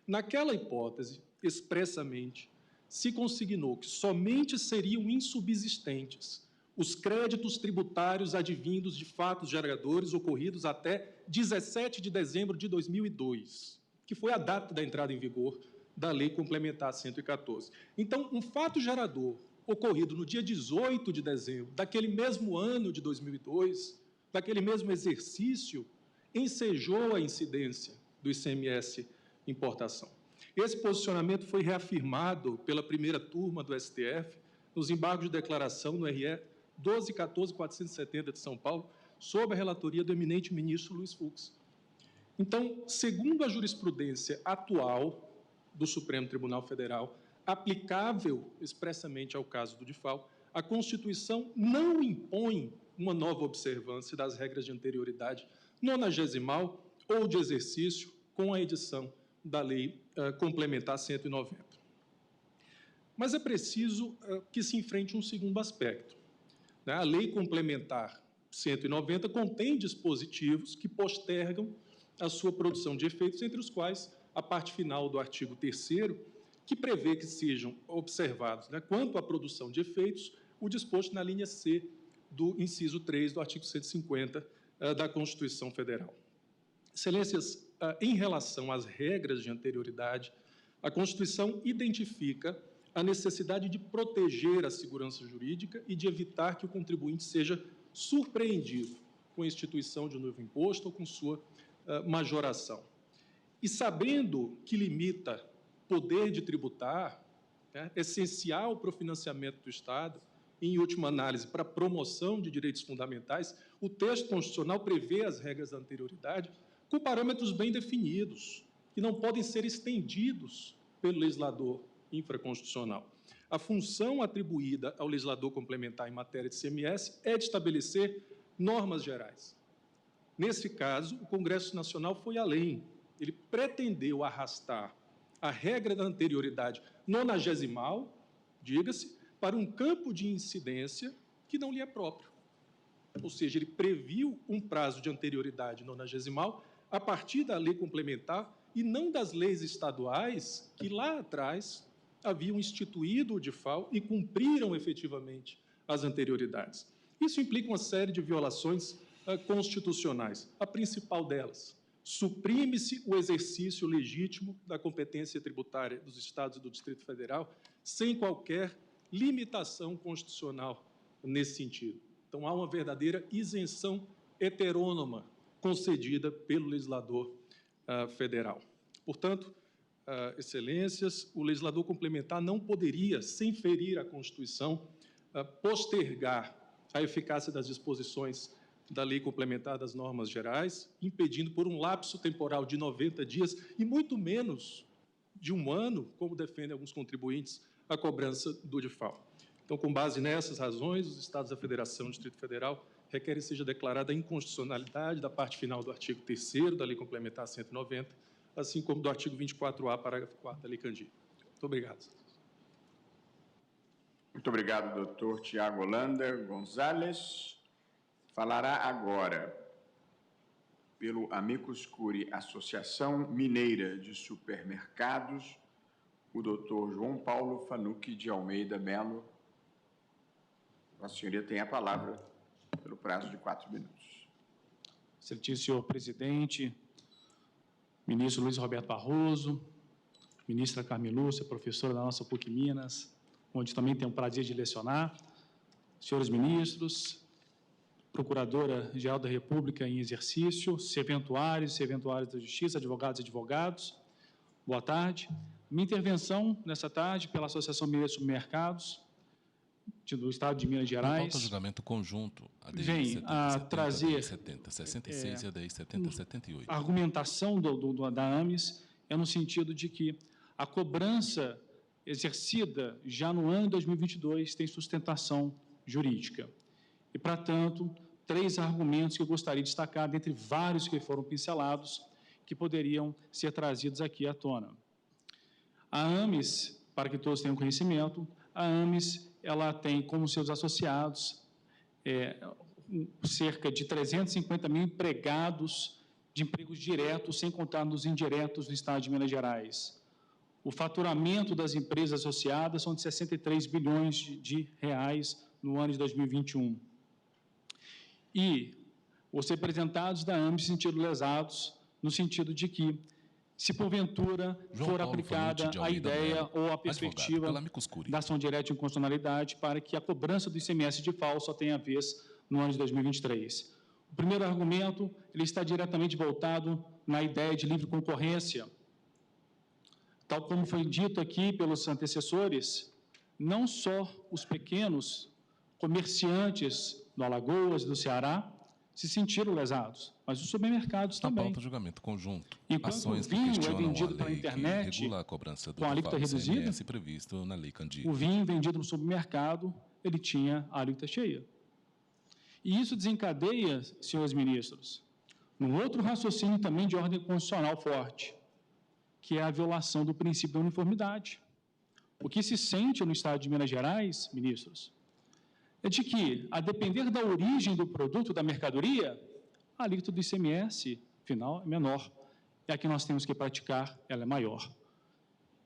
Naquela hipótese, expressamente, se consignou que somente seriam insubsistentes os créditos tributários advindos de fatos geradores ocorridos até 17 de dezembro de 2002, que foi a data da entrada em vigor da Lei Complementar 114. Então, um fato gerador ocorrido no dia 18 de dezembro daquele mesmo ano de 2002, daquele mesmo exercício, ensejou a incidência do ICMS importação. Esse posicionamento foi reafirmado pela primeira turma do STF nos embargos de declaração no RE 12.14.470 de São Paulo, sob a relatoria do eminente ministro Luiz Fux. Então, segundo a jurisprudência atual do Supremo Tribunal Federal, aplicável expressamente ao caso do DIFAL, a Constituição não impõe uma nova observância das regras de anterioridade 90º ou de exercício com a edição da Lei Complementar 190. Mas é preciso que se enfrente um segundo aspecto. A Lei Complementar 190 contém dispositivos que postergam a sua produção de efeitos, entre os quais a parte final do artigo 3º, que prevê que sejam observados, quanto à produção de efeitos, o disposto na linha C do inciso 3 do artigo 150 da Constituição Federal. Excelências, em relação às regras de anterioridade, a Constituição identifica a necessidade de proteger a segurança jurídica e de evitar que o contribuinte seja surpreendido com a instituição de um novo imposto ou com sua majoração. E sabendo que limita poder de tributar, essencial para o financiamento do Estado, e, em última análise, para a promoção de direitos fundamentais, o texto constitucional prevê as regras da anterioridade com parâmetros bem definidos, que não podem ser estendidos pelo legislador infraconstitucional. A função atribuída ao legislador complementar em matéria de ICMS é de estabelecer normas gerais. Nesse caso, o Congresso Nacional foi além. Ele pretendeu arrastar a regra da anterioridade 90º, diga-se, para um campo de incidência que não lhe é próprio. Ou seja, ele previu um prazo de anterioridade 90º a partir da lei complementar e não das leis estaduais que lá atrás haviam instituído o DIFAL e cumpriram efetivamente as anterioridades. Isso implica uma série de violações constitucionais. A principal delas, suprime-se o exercício legítimo da competência tributária dos Estados e do Distrito Federal sem qualquer limitação constitucional nesse sentido. Então, há uma verdadeira isenção heterônoma concedida pelo legislador federal. Portanto, excelências, o legislador complementar não poderia, sem ferir a Constituição, postergar a eficácia das disposições da Lei Complementar das Normas Gerais, impedindo por um lapso temporal de 90 dias e muito menos de 1 ano, como defendem alguns contribuintes, a cobrança do DIFAL. Então, com base nessas razões, os Estados da Federação e do Distrito Federal requerem que seja declarada a inconstitucionalidade da parte final do artigo 3º da Lei Complementar 190, assim como do artigo 24A, parágrafo 4º da Lei Candir. Muito obrigado. Muito obrigado, doutor Tiago Holanda Gonzalez. Falará agora, pelo Amicus Curiae, Associação Mineira de Supermercados, o doutor João Paulo Fanucchi de Almeida Melo. Vossa Senhoria tem a palavra pelo prazo de 4 minutos. Excelentíssimo senhor presidente, ministro Luiz Roberto Barroso, ministra Carmen Lúcia, professora da nossa PUC Minas, onde também tenho o prazer de lecionar, senhores ministros, Procuradora-Geral da República em exercício, serventuários da Justiça, advogados e advogados, boa tarde. Minha intervenção nessa tarde pela Associação Mineira de Supermercados do Estado de Minas Gerais. Pauta julgamento conjunto, ADI vem 70, a 70, trazer ADI 70, 66 e ADI 70, 78. A argumentação da AMES é no sentido de que a cobrança exercida já no ano de 2022 tem sustentação jurídica. E, portanto, 3 argumentos que eu gostaria de destacar, dentre vários que foram pincelados, que poderiam ser trazidos aqui à tona. A AMES, para que todos tenham conhecimento, a AMES ela tem como seus associados cerca de 350 mil empregados de empregos diretos, sem contar nos indiretos do Estado de Minas Gerais. O faturamento das empresas associadas são de 63 bilhões de reais no ano de 2021. E os representados da AMES se sentiram lesados no sentido de que, se porventura for aplicada a ideia ou a perspectiva da ação direta de inconstitucionalidade para que a cobrança do ICMS de FAO só tenha vez no ano de 2023. O primeiro argumento, ele está diretamente voltado na ideia de livre concorrência. Tal como foi dito aqui pelos antecessores, não só os pequenos comerciantes do Alagoas e do Ceará se sentiram lesados, mas os supermercados também. Pauta julgamento conjunto. Enquanto ações o vinho que é vendido pela internet regula a cobrança do com a alíquota reduzida, previsto na Lei Candir. O vinho vendido no supermercado, ele tinha a alíquota cheia. E isso desencadeia, senhores ministros, num outro raciocínio também de ordem constitucional forte, que é a violação do princípio da uniformidade. O que se sente no Estado de Minas Gerais, ministros, é de que, a depender da origem do produto, da mercadoria, a alíquota do ICMS final é menor. É a que nós temos que praticar, ela é maior.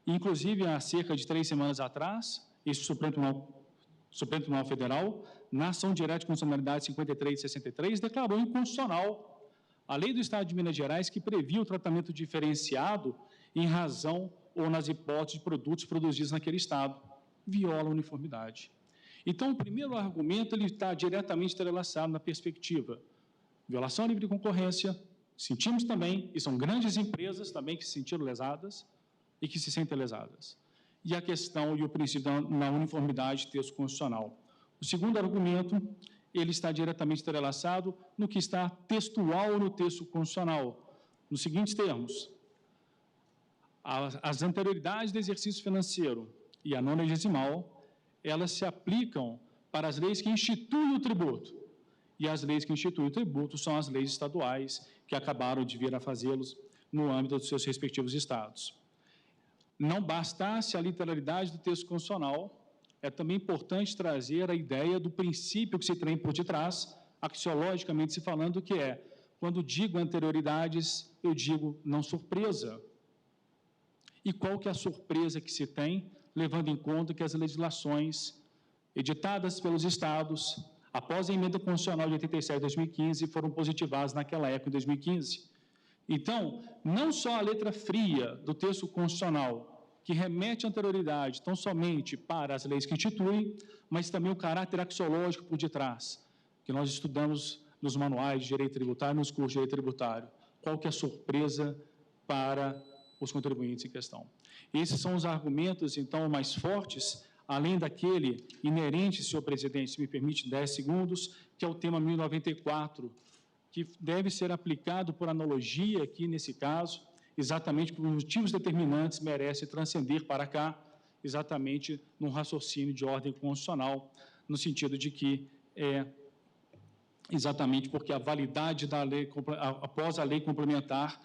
Inclusive, há cerca de 3 semanas atrás, esse Supremo Tribunal Federal, na ação direta de constitucionalidade 53 e 63, declarou inconstitucional a lei do Estado de Minas Gerais que previa o tratamento diferenciado em razão ou nas hipóteses de produtos produzidos naquele Estado. Viola a uniformidade. Então, o primeiro argumento ele está diretamente entrelaçado na perspectiva violação à livre concorrência, sentimos também, e são grandes empresas também que se sentiram lesadas e que se sentem lesadas. E a questão e o princípio na uniformidade do texto constitucional. O segundo argumento, ele está diretamente entrelaçado no que está textual no texto constitucional, nos seguintes termos: as anterioridades do exercício financeiro e a 90ª, elas se aplicam para as leis que instituem o tributo. E as leis que instituem o tributo são as leis estaduais que acabaram de vir a fazê-los no âmbito dos seus respectivos estados. Não bastasse a literalidade do texto constitucional, é também importante trazer a ideia do princípio que se tem por detrás, axiologicamente se falando, que é, quando digo anterioridades, eu digo não surpresa. E qual que é a surpresa que se tem, levando em conta que as legislações editadas pelos estados, após a emenda constitucional de 87 de 2015, foram positivadas naquela época, em 2015. Então, não só a letra fria do texto constitucional, que remete à anterioridade tão somente para as leis que instituem, mas também o caráter axiológico por detrás, que nós estudamos nos manuais de direito tributário, nos cursos de direito tributário. Qual que é a surpresa para os contribuintes em questão? Esses são os argumentos, então, mais fortes, além daquele inerente, senhor presidente, se me permite 10 segundos, que é o tema 1094, que deve ser aplicado por analogia aqui nesse caso, exatamente por motivos determinantes, merece transcender para cá, exatamente num raciocínio de ordem constitucional, no sentido de que exatamente porque a validade da lei, após a lei complementar,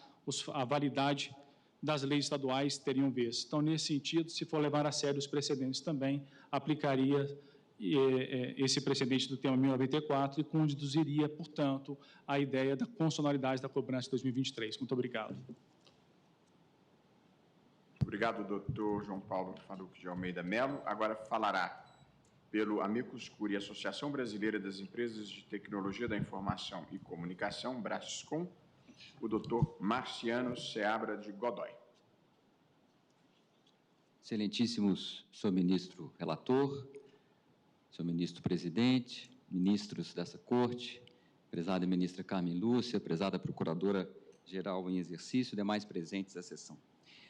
a validade das leis estaduais teriam vez. Então, nesse sentido, se for levar a sério os precedentes também, aplicaria esse precedente do tema 1094 e conduziria, portanto, a ideia da constitucionalidade da cobrança de 2023. Muito obrigado. Obrigado, doutor João Paulo Faruque de Almeida Melo. Agora falará pelo Amicus Curiae, Associação Brasileira das Empresas de Tecnologia da Informação e Comunicação, Brascom, o doutor Marciano Seabra de Godoy. Excelentíssimos senhor ministro relator, senhor ministro presidente, ministros dessa corte, prezada ministra Carmen Lúcia, prezada procuradora-geral em exercício, demais presentes à sessão.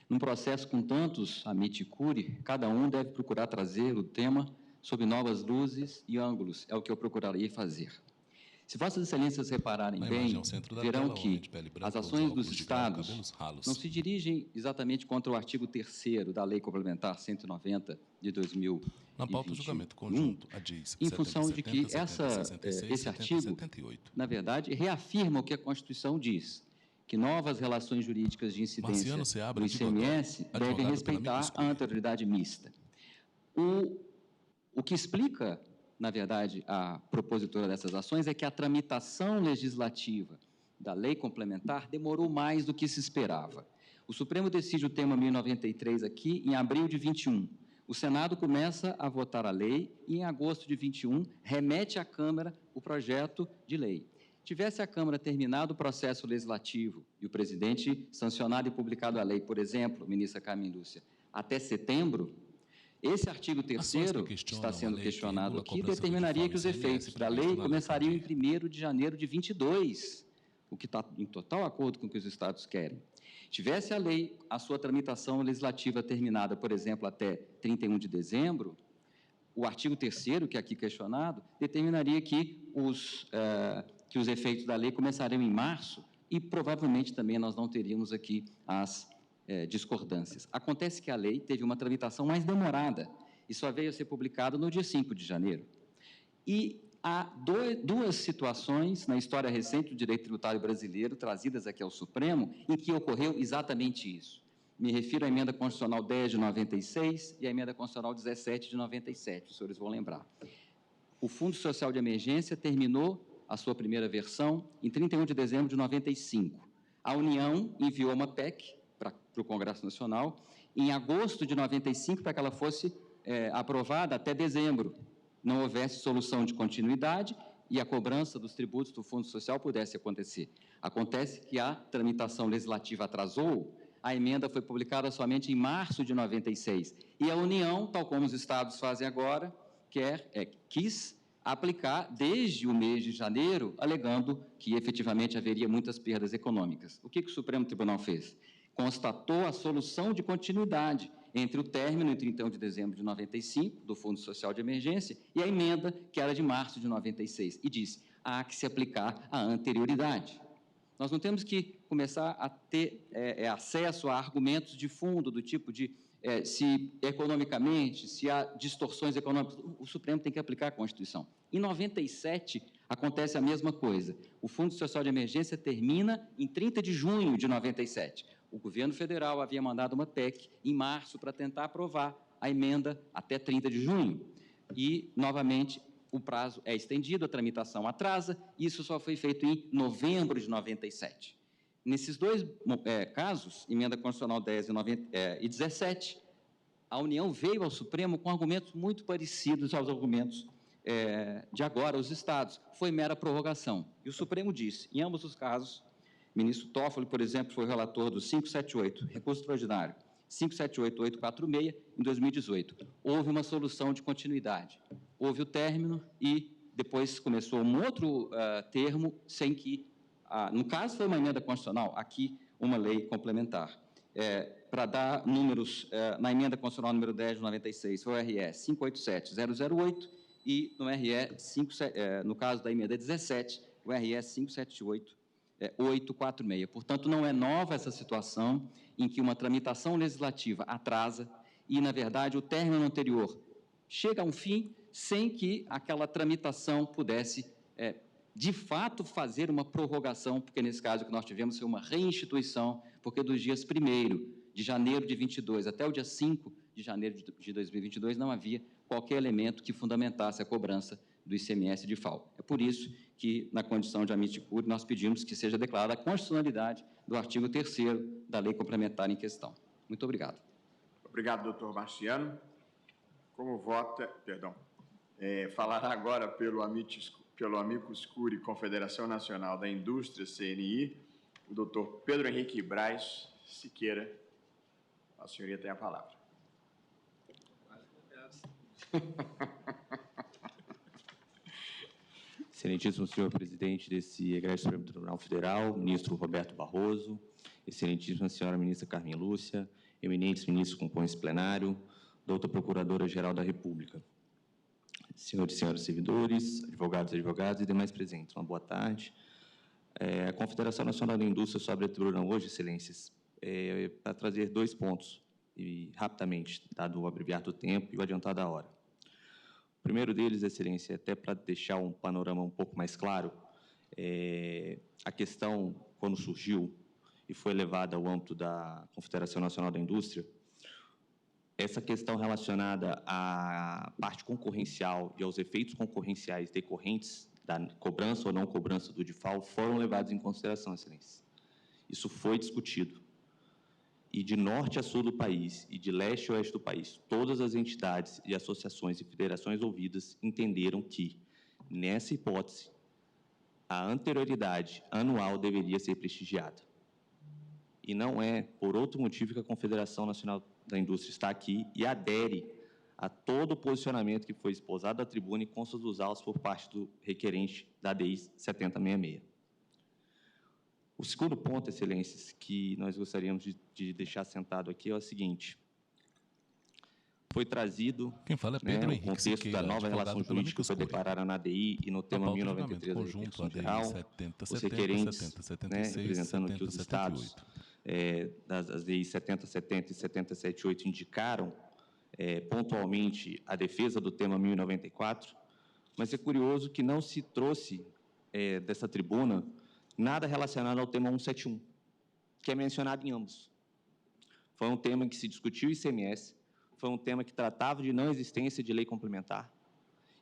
Num processo com tantos amit curiae, cada um deve procurar trazer o tema sob novas luzes e ângulos, é o que eu procurarei fazer. Se Vossas Excelências repararem bem, verão que as ações dos Estados não se dirigem exatamente contra o artigo 3º da Lei Complementar 190 de 2021, na pauta do julgamento conjunto, a DIS em função de que esse artigo, na verdade, reafirma o que a Constituição diz, que novas relações jurídicas de incidência do ICMS devem respeitar a anterioridade mista. O que explica, na verdade, a propositora dessas ações é que a tramitação legislativa da lei complementar demorou mais do que se esperava. O Supremo decide o tema 1093 aqui em abril de 21. O Senado começa a votar a lei e, em agosto de 21, remete à Câmara o projeto de lei. Tivesse a Câmara terminado o processo legislativo e o presidente sancionado e publicado a lei, por exemplo, ministra Carmen Lúcia, até setembro, esse artigo 3º, que está sendo questionado aqui, determinaria que os efeitos da lei começariam em 1º de janeiro de 22, o que está em total acordo com o que os Estados querem. Tivesse a lei, a sua tramitação legislativa terminada, por exemplo, até 31 de dezembro, o artigo 3º, que é aqui questionado, determinaria que os efeitos da lei começariam em março e, provavelmente, também nós não teríamos aqui as discordâncias. Acontece que a lei teve uma tramitação mais demorada e só veio a ser publicada no dia 5 de janeiro. E há duas situações na história recente do direito tributário brasileiro, trazidas aqui ao Supremo, em que ocorreu exatamente isso. Me refiro à emenda constitucional 10 de 96 e à emenda constitucional 17 de 97, os senhores vão lembrar. O Fundo Social de Emergência terminou a sua primeira versão em 31 de dezembro de 95. A União enviou uma PEC para o Congresso Nacional em agosto de 95 para que ela fosse aprovada até dezembro. Não houvesse solução de continuidade e a cobrança dos tributos do Fundo Social pudesse acontecer. Acontece que a tramitação legislativa atrasou, a emenda foi publicada somente em março de 96 e a União, tal como os Estados fazem agora, quis aplicar desde o mês de janeiro, alegando que efetivamente haveria muitas perdas econômicas. O que o Supremo Tribunal fez? Constatou a solução de continuidade entre o término em 31 de dezembro de 95, do Fundo Social de Emergência, e a emenda, que era de março de 96, e disse, há que se aplicar a anterioridade. Nós não temos que começar a ter acesso a argumentos de fundo, do tipo de se economicamente, se há distorções econômicas, o Supremo tem que aplicar a Constituição. Em 97, acontece a mesma coisa. O Fundo Social de Emergência termina em 30 de junho de 97. O governo federal havia mandado uma PEC em março para tentar aprovar a emenda até 30 de junho. E, novamente, o prazo é estendido, a tramitação atrasa, e isso só foi feito em novembro de 97. Nesses dois casos, emenda constitucional 10 e 17, a União veio ao Supremo com argumentos muito parecidos aos argumentos de agora, os Estados. Foi mera prorrogação. E o Supremo disse, em ambos os casos, o ministro Toffoli, por exemplo, foi o relator do 578, recurso extraordinário, 578-846, em 2018. Houve uma solução de continuidade. Houve o término e depois começou um outro termo, sem que, no caso foi uma emenda constitucional, aqui uma lei complementar. Para dar números, na emenda constitucional número 10 de 96, foi o RE 587008 e no RE, no caso da emenda 17, o RE 578846. Portanto, não é nova essa situação em que uma tramitação legislativa atrasa e, na verdade, o término anterior chega a um fim sem que aquela tramitação pudesse, de fato, fazer uma prorrogação, porque, nesse caso, o que nós tivemos foi uma reinstituição, porque dos dias 1º de janeiro de 22 até o dia 5 de janeiro de 2022 não havia qualquer elemento que fundamentasse a cobrança do ICMS de FAO. É por isso que, na condição de amicus curiae, nós pedimos que seja declarada a constitucionalidade do artigo 3º da lei complementar em questão. Muito obrigado. Obrigado, doutor Marciano. Como vota, falará agora pelo amicus curiae Confederação Nacional da Indústria, CNI, o doutor Pedro Henrique Braz Siqueira. A senhoria tem a palavra. Excelentíssimo senhor presidente desse egresso Supremo Tribunal Federal, ministro Roberto Barroso, excelentíssima senhora ministra Carmen Lúcia, eminentes ministros que compõem esse plenário, doutora Procuradora-Geral da República, senhores e senhoras servidores, advogados e advogadas e demais presentes, uma boa tarde. A Confederação Nacional da Indústria sobe a tribuna hoje, excelências, para trazer 2 pontos, e rapidamente, dado o abreviar do tempo e o adiantar da hora. O primeiro deles, excelência, até para deixar um panorama um pouco mais claro, a questão, quando surgiu e foi levada ao âmbito da Confederação Nacional da Indústria, essa questão relacionada à parte concorrencial e aos efeitos concorrenciais decorrentes da cobrança ou não cobrança do DIFAL foram levados em consideração, excelência. Isso foi discutido. E de norte a sul do país e de leste a oeste do país, todas as entidades e associações e federações ouvidas entenderam que, nessa hipótese, a anterioridade anual deveria ser prestigiada. E não é por outro motivo que a Confederação Nacional da Indústria está aqui e adere a todo o posicionamento que foi esposado à tribuna e consta dos autos por parte do requerente da ADI 7066. O segundo ponto, excelências, que nós gostaríamos de deixar sentado aqui é o seguinte. Foi trazido o contexto da nova relação jurídica que foi declarada na ADI e no tema 1093 da Repercussão Geral, os requerentes, representando aqui os estados, das ADI 7070 e 7078, indicaram pontualmente a defesa do tema 1094, mas é curioso que não se trouxe dessa tribuna nada relacionado ao tema 171, que é mencionado em ambos. Foi um tema que se discutiu ICMS, foi um tema que tratava de não existência de lei complementar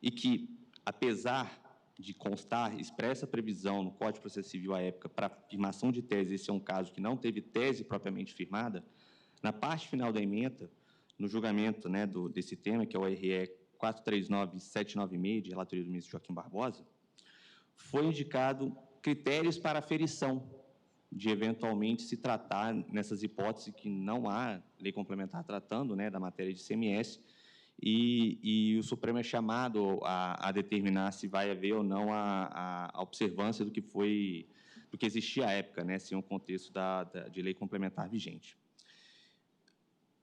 e que, apesar de constar expressa previsão no Código de Processo Civil à época para firmação de tese, esse é um caso que não teve tese propriamente firmada, na parte final da ementa, no julgamento desse tema, que é o RE 439796, de relatoria do ministro Joaquim Barbosa, foi indicado critérios para aferição de eventualmente se tratar, nessas hipóteses que não há lei complementar tratando da matéria de ICMS, e o Supremo é chamado a determinar se vai haver ou não a observância do que existia à época, se um contexto de lei complementar vigente.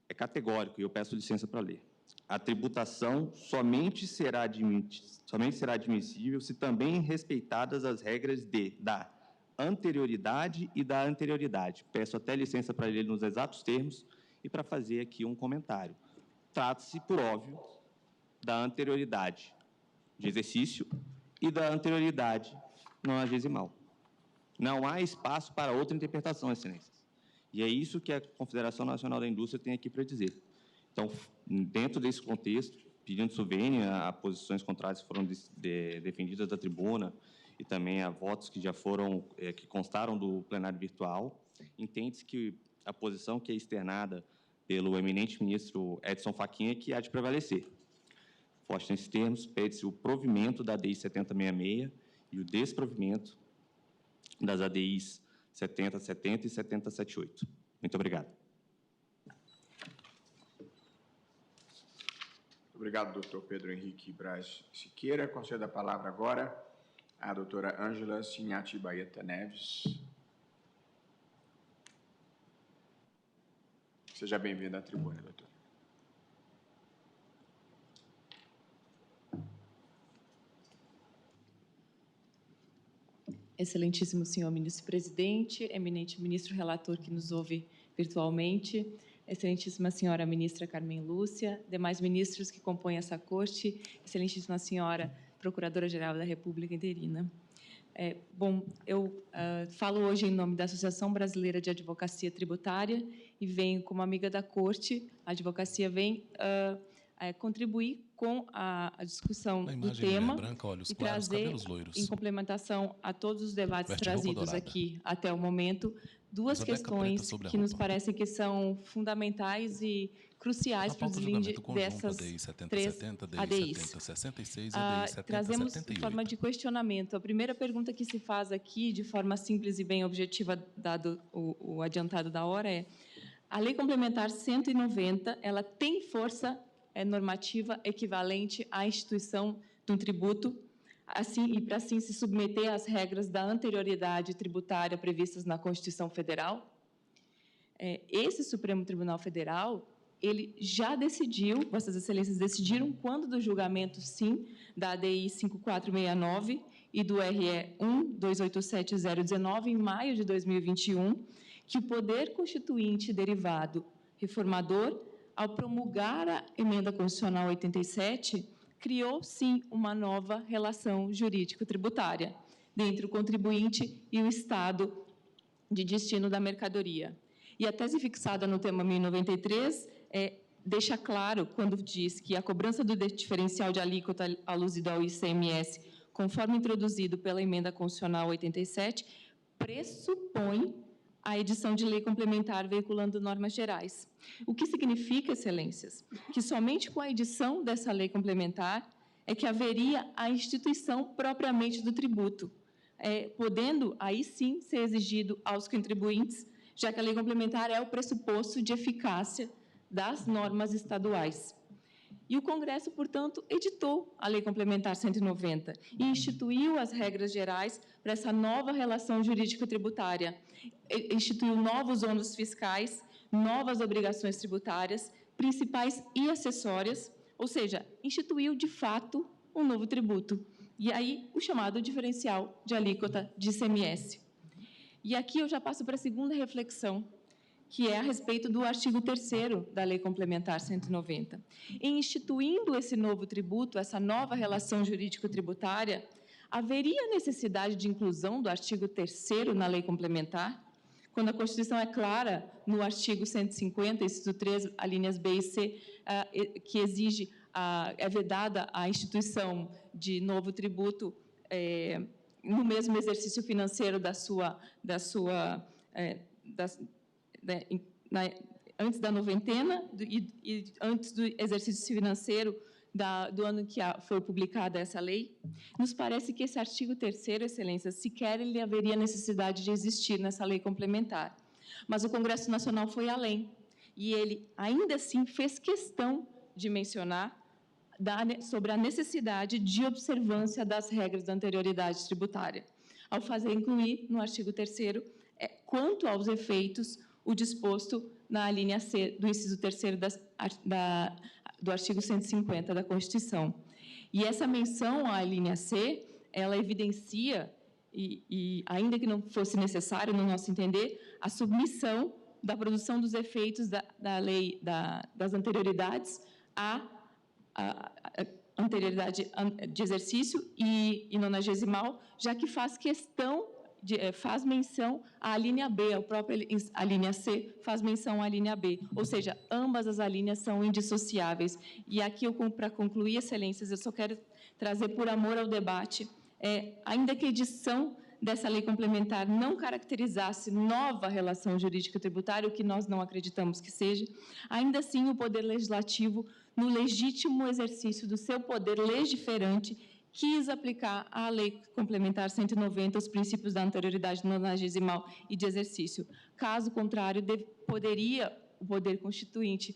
É categórico, e eu peço licença para ler. A tributação somente será admissível se também respeitadas as regras da anterioridade e da anterioridade. Peço até licença para ler nos exatos termos e para fazer aqui um comentário. Trata-se, por óbvio, da anterioridade de exercício e da anterioridade nonagesimal. Não há espaço para outra interpretação, excelências. E é isso que a Confederação Nacional da Indústria tem aqui para dizer. Então, dentro desse contexto, pedindo suvênia a posições contrárias que foram defendidas da tribuna e também a votos que já foram, que constaram do plenário virtual, entende-se que a posição que é externada pelo eminente ministro Edson Fachin é que há de prevalecer. Forte nesses termos, pede-se o provimento da ADI 7066 e o desprovimento das ADIs 7070 e 7078. Muito obrigado. Obrigado, doutor Pedro Henrique Braz Siqueira. Concedo a palavra agora à doutora Ângela Cignati Baeta Neves. Seja bem-vinda à tribuna, doutor. Excelentíssimo senhor ministro-presidente, eminente ministro relator que nos ouve virtualmente, excelentíssima senhora ministra Carmen Lúcia, demais ministros que compõem essa corte, excelentíssima senhora procuradora-geral da República interina. Bom, eu falo hoje em nome da Associação Brasileira de Advocacia Tributária e venho como amiga da corte. A advocacia vem contribuir com a discussão do tema branca, olhos e claros, trazer, cabelos loiros, em complementação a todos os debates trazidos dourada, aqui até o momento, duas questões que nos parecem que são fundamentais e cruciais para o deslinde dessas três ADIs. Trazemos de forma de questionamento. A primeira pergunta que se faz aqui, de forma simples e bem objetiva, dado o adiantado da hora, é: a Lei Complementar 190, ela tem força normativa equivalente à instituição de um tributo, assim, e para assim se submeter às regras da anterioridade tributária previstas na Constituição Federal? Esse Supremo Tribunal Federal, ele já decidiu, Vossas Excelências decidiram, quando do julgamento, sim, da ADI 5469 e do RE 1287019, em maio de 2021, que o poder constituinte derivado reformador, ao promulgar a Emenda Constitucional 87, criou, sim, uma nova relação jurídico-tributária entre o contribuinte e o Estado de destino da mercadoria. E a tese fixada no tema 1093 deixa claro, quando diz que a cobrança do diferencial de alíquota alusiva ao ICMS, conforme introduzido pela Emenda Constitucional 87, pressupõe a edição de lei complementar veiculando normas gerais. O que significa, Excelências, que somente com a edição dessa lei complementar é que haveria a instituição propriamente do tributo, podendo, aí sim, ser exigido aos contribuintes, já que a lei complementar é o pressuposto de eficácia das normas estaduais. E o Congresso, portanto, editou a Lei Complementar 190 e instituiu as regras gerais para essa nova relação jurídico-tributária. Instituiu novos ônus fiscais, novas obrigações tributárias, principais e acessórias, ou seja, instituiu, de fato, um novo tributo. E aí, o chamado diferencial de alíquota de ICMS. E aqui eu já passo para a segunda reflexão, que é a respeito do artigo 3º da Lei Complementar 190. Em instituindo esse novo tributo, essa nova relação jurídico-tributária, haveria necessidade de inclusão do artigo 3º na Lei Complementar? Quando a Constituição é clara, no artigo 150, inciso 3, alíneas B e C, que exige, é vedada a instituição de novo tributo no mesmo exercício financeiro antes da noventena e antes do exercício financeiro do ano que foi publicada essa lei, nos parece que esse artigo 3º, Excelência, sequer ele haveria necessidade de existir nessa lei complementar. Mas o Congresso Nacional foi além, e ele, ainda assim, fez questão de mencionar sobre a necessidade de observância das regras da anterioridade tributária, ao fazer incluir no artigo 3º, quanto aos efeitos, o disposto na linha C do inciso 3º do artigo 150 da Constituição. E essa menção à linha C, ela evidencia, e ainda que não fosse necessário, no nosso entender, a submissão da produção dos efeitos da lei das anterioridades à anterioridade de exercício e nonagesimal, já que faz questão faz menção à linha B, a linha C faz menção à linha B, ou seja, ambas as alíneas são indissociáveis. E aqui, para concluir, Excelências, eu só quero trazer, por amor ao debate, ainda que a edição dessa lei complementar não caracterizasse nova relação jurídica tributária, o que nós não acreditamos que seja, ainda assim o Poder Legislativo, no legítimo exercício do seu poder legiferante, quis aplicar à Lei Complementar 190 os princípios da anterioridade nonagesimal e de exercício. Caso contrário, poderia o Poder Constituinte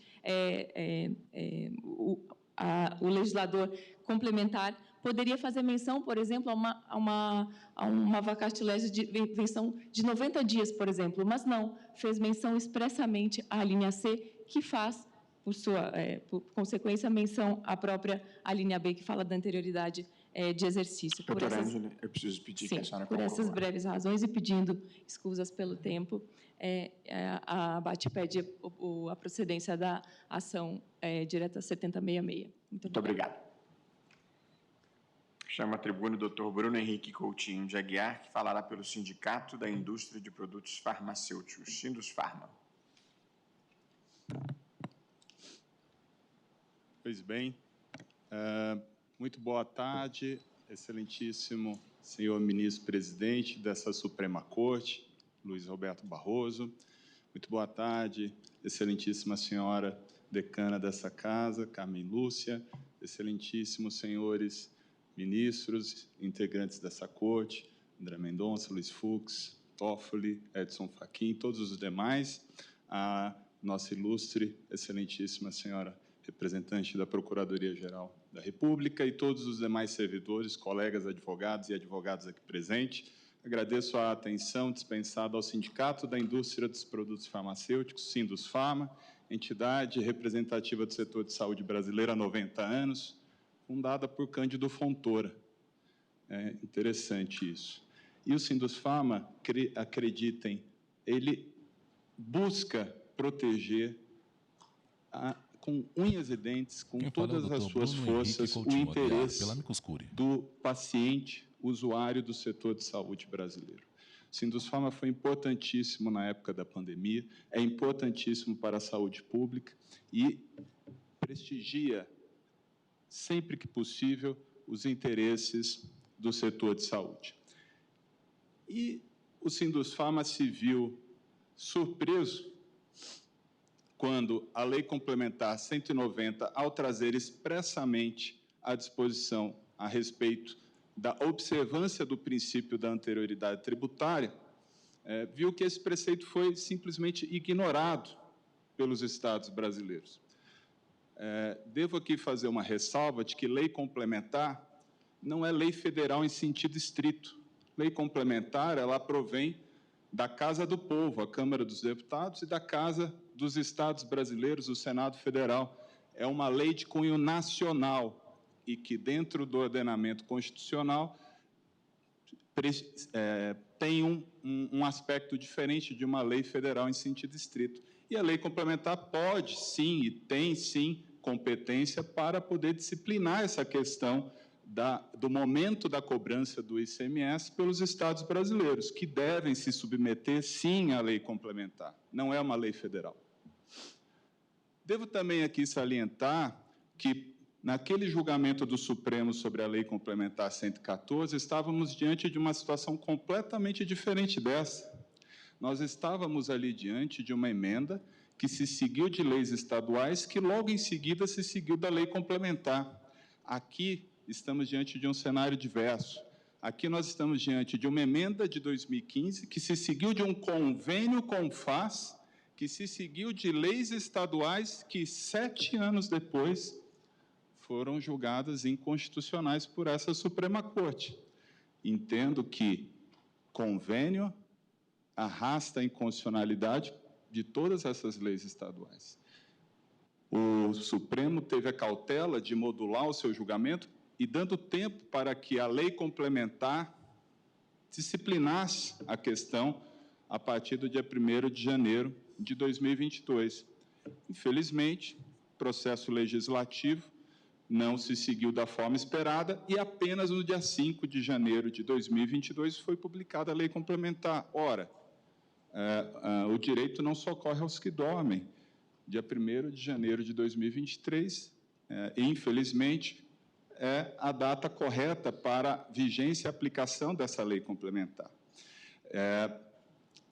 o legislador complementar poderia fazer menção, por exemplo, a uma vacatio legis de venção de 90 dias, por exemplo, mas não, fez menção expressamente à linha C, que faz, por consequência, menção à própria à linha B, que fala da anterioridade de exercício. Doutora Ângela, eu preciso pedir que a senhora conclua. Por essas breves razões e pedindo escusas pelo tempo, a ABAT pede a procedência da ação direta 7066. Muito obrigado. Chama a tribuna o doutor Bruno Henrique Coutinho de Aguiar, que falará pelo Sindicato da Indústria de Produtos Farmacêuticos, Sindusfarma. Pois bem, muito boa tarde, excelentíssimo senhor ministro-presidente dessa Suprema Corte, Luiz Roberto Barroso. Muito boa tarde, excelentíssima senhora decana dessa casa, Carmen Lúcia, excelentíssimos senhores ministros, integrantes dessa corte, André Mendonça, Luiz Fux, Toffoli, Edson Fachin, todos os demais, a nossa ilustre, excelentíssima senhora representante da Procuradoria-Geral da República e todos os demais servidores, colegas advogados e advogadas aqui presentes. Agradeço a atenção dispensada ao Sindicato da Indústria dos Produtos Farmacêuticos, Sindusfarma, entidade representativa do setor de saúde brasileiro há 90 anos, fundada por Cândido Fontoura. É interessante isso. E o Sindusfarma, acreditem, ele busca proteger com unhas e dentes, com todas as suas forças, o interesse do paciente, usuário do setor de saúde brasileiro. O Sindusfarma foi importantíssimo na época da pandemia, é importantíssimo para a saúde pública e prestigia, sempre que possível, os interesses do setor de saúde. E o Sindusfarma se viu surpreso quando a Lei Complementar 190, ao trazer expressamente a disposição a respeito da observância do princípio da anterioridade tributária, viu que esse preceito foi simplesmente ignorado pelos Estados brasileiros. Devo aqui fazer uma ressalva de que lei complementar não é lei federal em sentido estrito. Lei complementar, ela provém da Casa do Povo, a Câmara dos Deputados, e da Casa dos Estados brasileiros, o Senado Federal. É uma lei de cunho nacional e que, dentro do ordenamento constitucional, tem um aspecto diferente de uma lei federal em sentido estrito. E a lei complementar pode, sim, e tem, sim, competência para poder disciplinar essa questão do momento da cobrança do ICMS pelos Estados brasileiros, que devem se submeter, sim, à lei complementar. Não é uma lei federal. Devo também aqui salientar que, naquele julgamento do Supremo sobre a Lei Complementar 114, estávamos diante de uma situação completamente diferente dessa. Nós estávamos ali diante de uma emenda que se seguiu de leis estaduais, que logo em seguida se seguiu da Lei Complementar. Aqui estamos diante de um cenário diverso. Aqui nós estamos diante de uma emenda de 2015, que se seguiu de um convênio com o FAS, que se seguiu de leis estaduais que, 7 anos depois, foram julgadas inconstitucionais por essa Suprema Corte. Entendo que convênio arrasta a inconstitucionalidade de todas essas leis estaduais. O Supremo teve a cautela de modular o seu julgamento e dando tempo para que a lei complementar disciplinasse a questão a partir do dia 1º de janeiro de 2022. Infelizmente, o processo legislativo não se seguiu da forma esperada e apenas no dia 5 de janeiro de 2022 foi publicada a lei complementar. Ora, o direito não socorre aos que dormem. Dia 1º de janeiro de 2023, infelizmente, é a data correta para vigência e aplicação dessa lei complementar.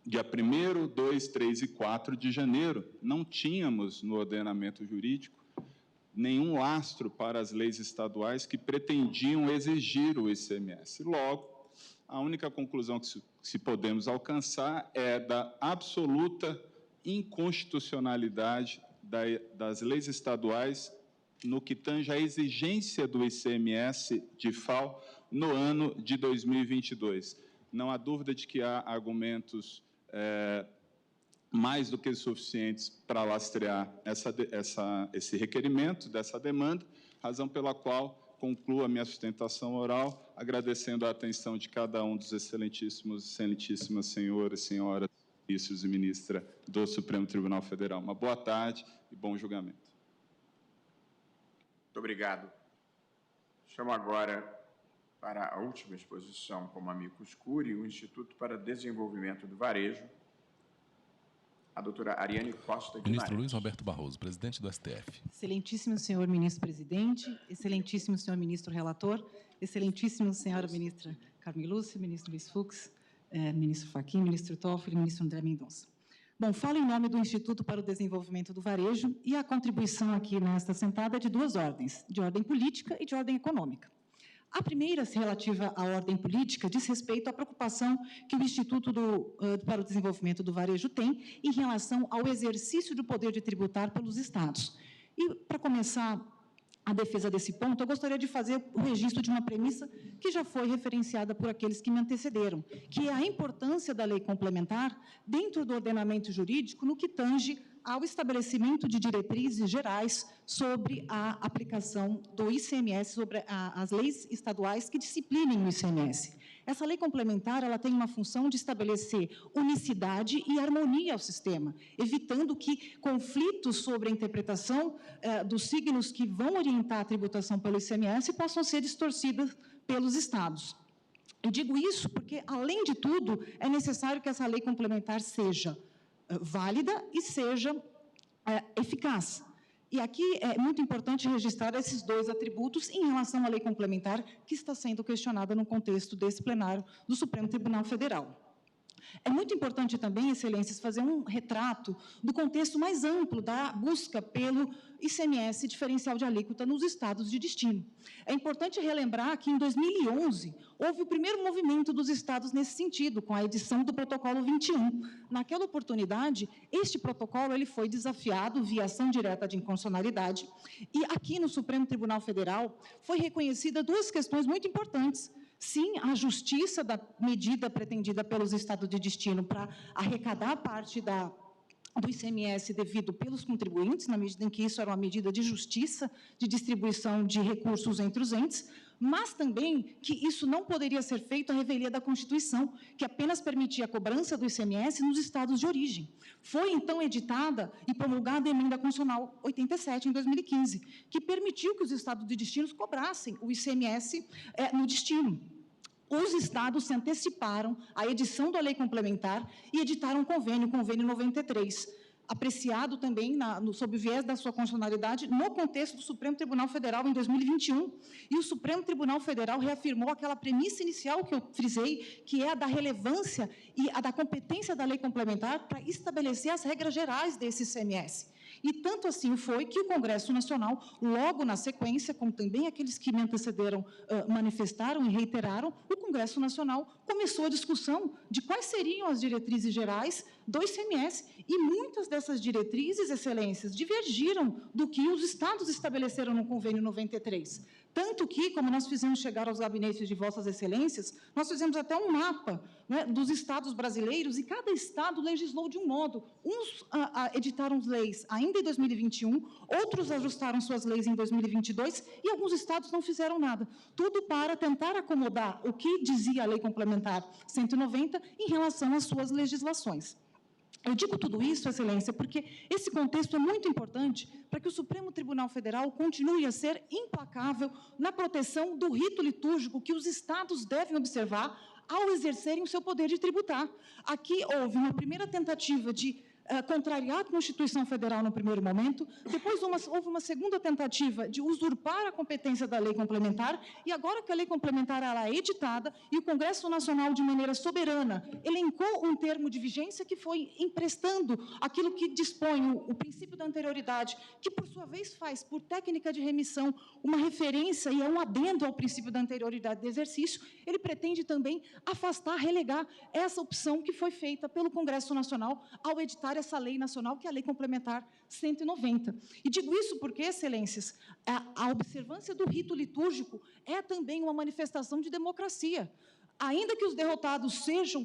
Dia 1º, 2, 3 e 4 de janeiro, não tínhamos no ordenamento jurídico nenhum lastro para as leis estaduais que pretendiam exigir o ICMS. Logo, a única conclusão que podemos alcançar é da absoluta inconstitucionalidade das leis estaduais no que tange à exigência do ICMS de FAO no ano de 2022. Não há dúvida de que há argumentos mais do que suficientes para lastrear esse requerimento, dessa demanda, razão pela qual concluo a minha sustentação oral, agradecendo a atenção de cada um dos excelentíssimos e excelentíssimas senhoras e senhoras, ministros e ministra do Supremo Tribunal Federal. Uma boa tarde e bom julgamento. Muito obrigado. Chamo agora para a última exposição como amicus curiae o Instituto para Desenvolvimento do Varejo, a doutora Ariane Costa Guimarães. Ministro Luiz Roberto Barroso, presidente do STF. Excelentíssimo senhor ministro-presidente, excelentíssimo senhor ministro-relator, excelentíssimo senhora ministra Carmen Lúcia, ministro Luiz Fux, ministro Fachin, ministro Toffoli, ministro André Mendonça. Bom, falo em nome do Instituto para o Desenvolvimento do Varejo e a contribuição aqui nesta sentada é de duas ordens, de ordem política e de ordem econômica. A primeira, relativa à ordem política, diz respeito à preocupação que o Instituto para o Desenvolvimento do Varejo tem em relação ao exercício do poder de tributar pelos Estados. E, para começar a defesa desse ponto, eu gostaria de fazer o registro de uma premissa que já foi referenciada por aqueles que me antecederam, que é a importância da lei complementar dentro do ordenamento jurídico no que tange ao estabelecimento de diretrizes gerais sobre a aplicação do ICMS, sobre as leis estaduais que disciplinem o ICMS. Essa lei complementar ela tem uma função de estabelecer unicidade e harmonia ao sistema, evitando que conflitos sobre a interpretação dos signos que vão orientar a tributação pelo ICMS possam ser distorcidos pelos Estados. Eu digo isso porque, além de tudo, é necessário que essa lei complementar seja válida e seja eficaz. E aqui é muito importante registrar esses dois atributos em relação à lei complementar que está sendo questionada no contexto desse plenário do Supremo Tribunal Federal. É muito importante também, excelências, fazer um retrato do contexto mais amplo da busca pelo ICMS diferencial de alíquota nos estados de destino. É importante relembrar que, em 2011, houve o primeiro movimento dos estados nesse sentido, com a edição do Protocolo 21. Naquela oportunidade, este protocolo ele foi desafiado via ação direta de inconstitucionalidade, e aqui no Supremo Tribunal Federal foi reconhecida duas questões muito importantes. Sim, a justiça da medida pretendida pelos estados de destino para arrecadar parte do ICMS devido pelos contribuintes, na medida em que isso era uma medida de justiça, de distribuição de recursos entre os entes, mas também que isso não poderia ser feito à revelia da Constituição, que apenas permitia a cobrança do ICMS nos estados de origem. Foi, então, editada e promulgada a Emenda Constitucional 87, em 2015, que permitiu que os estados de destino cobrassem o ICMS no destino. Os estados se anteciparam à edição da lei complementar e editaram um convênio, o Convênio 93, apreciado também sob o viés da sua constitucionalidade no contexto do Supremo Tribunal Federal em 2021. E o Supremo Tribunal Federal reafirmou aquela premissa inicial que eu frisei, que é a da relevância e a da competência da lei complementar para estabelecer as regras gerais desse ICMS. E tanto assim foi que o Congresso Nacional, logo na sequência, como também aqueles que me antecederam manifestaram e reiteraram, o Congresso Nacional começou a discussão de quais seriam as diretrizes gerais do ICMS, e muitas dessas diretrizes, excelências, divergiram do que os estados estabeleceram no Convênio 93. Tanto que, como nós fizemos chegar aos gabinetes de vossas excelências, nós fizemos até um mapa, né, dos estados brasileiros, e cada estado legislou de um modo. Uns editaram leis ainda em 2021, outros ajustaram suas leis em 2022, e alguns estados não fizeram nada. Tudo para tentar acomodar o que dizia a Lei Complementar 190 em relação às suas legislações. Eu digo tudo isso, excelência, porque esse contexto é muito importante para que o Supremo Tribunal Federal continue a ser implacável na proteção do rito litúrgico que os estados devem observar ao exercerem o seu poder de tributar. Aqui houve uma primeira tentativa de contrariar a Constituição Federal no primeiro momento, depois houve uma segunda tentativa de usurpar a competência da lei complementar, e agora que a lei complementar ela é editada e o Congresso Nacional, de maneira soberana, elencou um termo de vigência que foi emprestando aquilo que dispõe o princípio da anterioridade, que, por sua vez, faz, por técnica de remissão, uma referência e é um adendo ao princípio da anterioridade de exercício, ele pretende também afastar, relegar essa opção que foi feita pelo Congresso Nacional ao editar para essa lei nacional, que é a Lei Complementar 190. E digo isso porque, Excelências, a observância do rito litúrgico é também uma manifestação de democracia. Ainda que os derrotados sejam,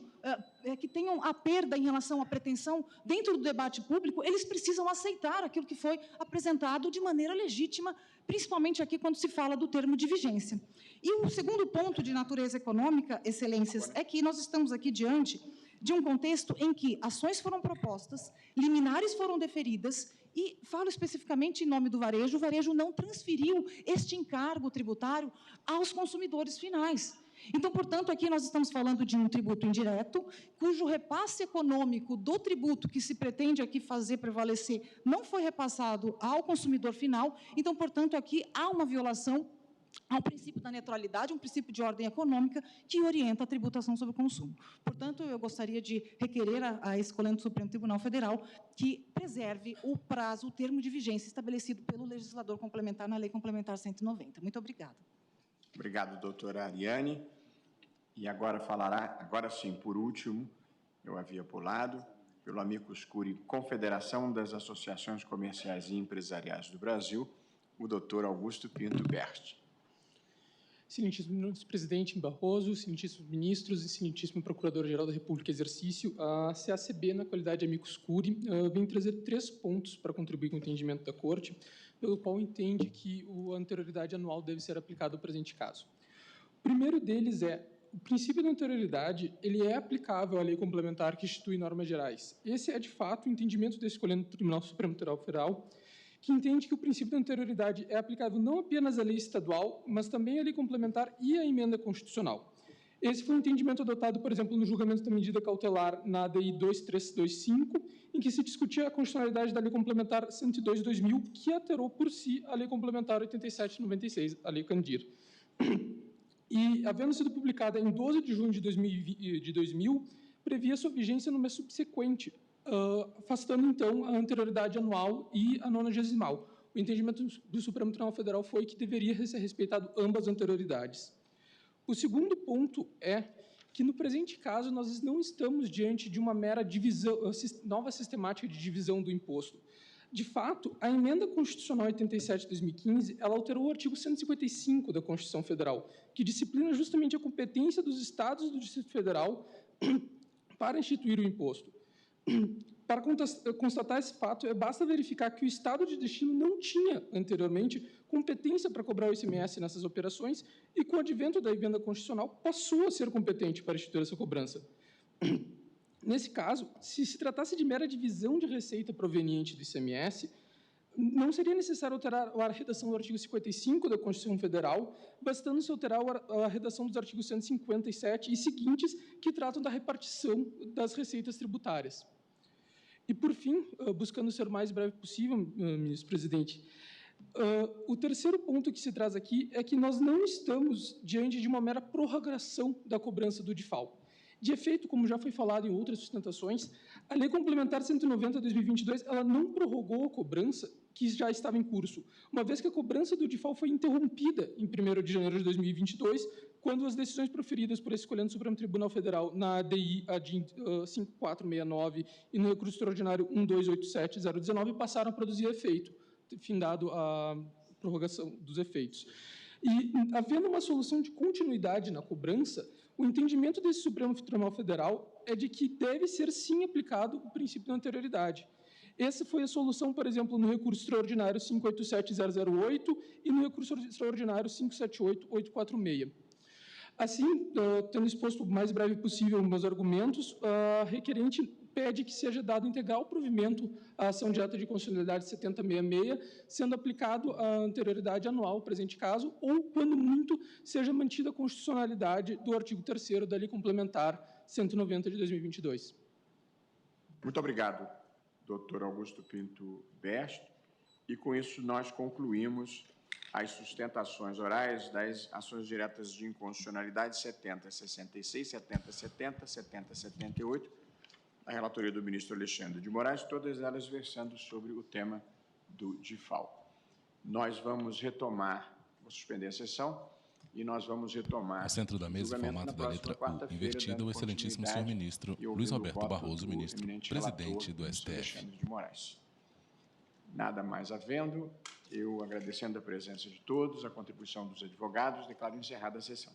que tenham a perda em relação à pretensão dentro do debate público, eles precisam aceitar aquilo que foi apresentado de maneira legítima, principalmente aqui quando se fala do termo de vigência. E o segundo ponto de natureza econômica, Excelências, é que nós estamos aqui diante de um contexto em que ações foram propostas, liminares foram deferidas, e falo especificamente em nome do varejo, o varejo não transferiu este encargo tributário aos consumidores finais. Então, portanto, aqui nós estamos falando de um tributo indireto, cujo repasse econômico do tributo que se pretende aqui fazer prevalecer não foi repassado ao consumidor final. Então, portanto, aqui há uma violação ao princípio da neutralidade, um princípio de ordem econômica que orienta a tributação sobre o consumo. Portanto, eu gostaria de requerer a esse colégio do Supremo Tribunal Federal que preserve o prazo, o termo de vigência estabelecido pelo legislador complementar na Lei Complementar 190. Muito obrigada. Obrigado, doutora Ariane. E agora falará, agora sim, por último, eu havia pulado, pelo amicus curiae Confederação das Associações Comerciais e Empresariais do Brasil, o doutor Augusto Pinto Berti. Excelentíssimo presidente Barroso, excelentíssimos ministros e excelentíssimo procurador-geral da República em exercício, a CACB, na qualidade de amicus curiae, vem trazer 3 pontos para contribuir com o entendimento da Corte, pelo qual entende que a anterioridade anual deve ser aplicada ao presente caso. O primeiro deles é: o princípio da anterioridade ele é aplicável à lei complementar que institui normas gerais. Esse é, de fato, o entendimento desse colégio do Tribunal Supremo Federal, que entende que o princípio da anterioridade é aplicável não apenas à lei estadual, mas também à lei complementar e à emenda constitucional. Esse foi o entendimento adotado, por exemplo, no julgamento da medida cautelar na ADI 2325, em que se discutia a constitucionalidade da Lei Complementar 102/2000, que alterou por si a Lei Complementar 87/96, a Lei Candir. E, havendo sido publicada em 12 de junho de 2000, previa sua vigência no mês subsequente, afastando, então, a anterioridade anual e a 90º. O entendimento do Supremo Tribunal Federal foi que deveria ser respeitado ambas as anterioridades. O segundo ponto é que, no presente caso, nós não estamos diante de uma mera nova sistemática de divisão do imposto. De fato, a Emenda Constitucional 87 de 2015, ela alterou o artigo 155 da Constituição Federal, que disciplina justamente a competência dos Estados do Distrito Federal para instituir o imposto. Para constatar esse fato, basta verificar que o Estado de destino não tinha, anteriormente, competência para cobrar o ICMS nessas operações e, com o advento da emenda constitucional, passou a ser competente para instituir essa cobrança. Nesse caso, se se tratasse de mera divisão de receita proveniente do ICMS, não seria necessário alterar a redação do artigo 55 da Constituição Federal, bastando-se alterar a redação dos artigos 157 e seguintes, que tratam da repartição das receitas tributárias. E, por fim, buscando ser o mais breve possível, ministro presidente, o terceiro ponto que se traz aqui é que nós não estamos diante de uma mera prorrogação da cobrança do DIFAL. De efeito, como já foi falado em outras sustentações, a Lei Complementar 190 de 2022 ela não prorrogou a cobrança que já estava em curso, uma vez que a cobrança do DIFAL foi interrompida em 1º de janeiro de 2022, quando as decisões proferidas por esse colégio do Supremo Tribunal Federal na ADI 5469 e no recurso extraordinário 1287019 passaram a produzir efeito, findado a prorrogação dos efeitos. E, havendo uma solução de continuidade na cobrança, o entendimento desse Supremo Tribunal Federal é de que deve ser, sim, aplicado o princípio da anterioridade. Essa foi a solução, por exemplo, no recurso extraordinário 587008 e no recurso extraordinário 578846. Assim, tendo exposto o mais breve possível meus argumentos, a requerente pede que seja dado integral provimento à ação direta de constitucionalidade 7066, sendo aplicado a anterioridade anual, presente caso, ou, quando muito, seja mantida a constitucionalidade do artigo 3º da Lei Complementar 190 de 2022. Muito obrigado, doutor Augusto Pinto Berti. E, com isso, nós concluímos as sustentações orais das ações diretas de inconstitucionalidade 7066, 7070, 7078, a relatoria do ministro Alexandre de Moraes, todas elas versando sobre o tema do DIFAL. Nós vamos retomar, vou suspender a sessão, e nós vamos retomar. Ao centro da mesa, em formato da letra U, invertida, o excelentíssimo senhor ministro Luiz Roberto Barroso, ministro presidente do STF. De Moraes. Nada mais havendo, eu agradecendo a presença de todos, a contribuição dos advogados, declaro encerrada a sessão.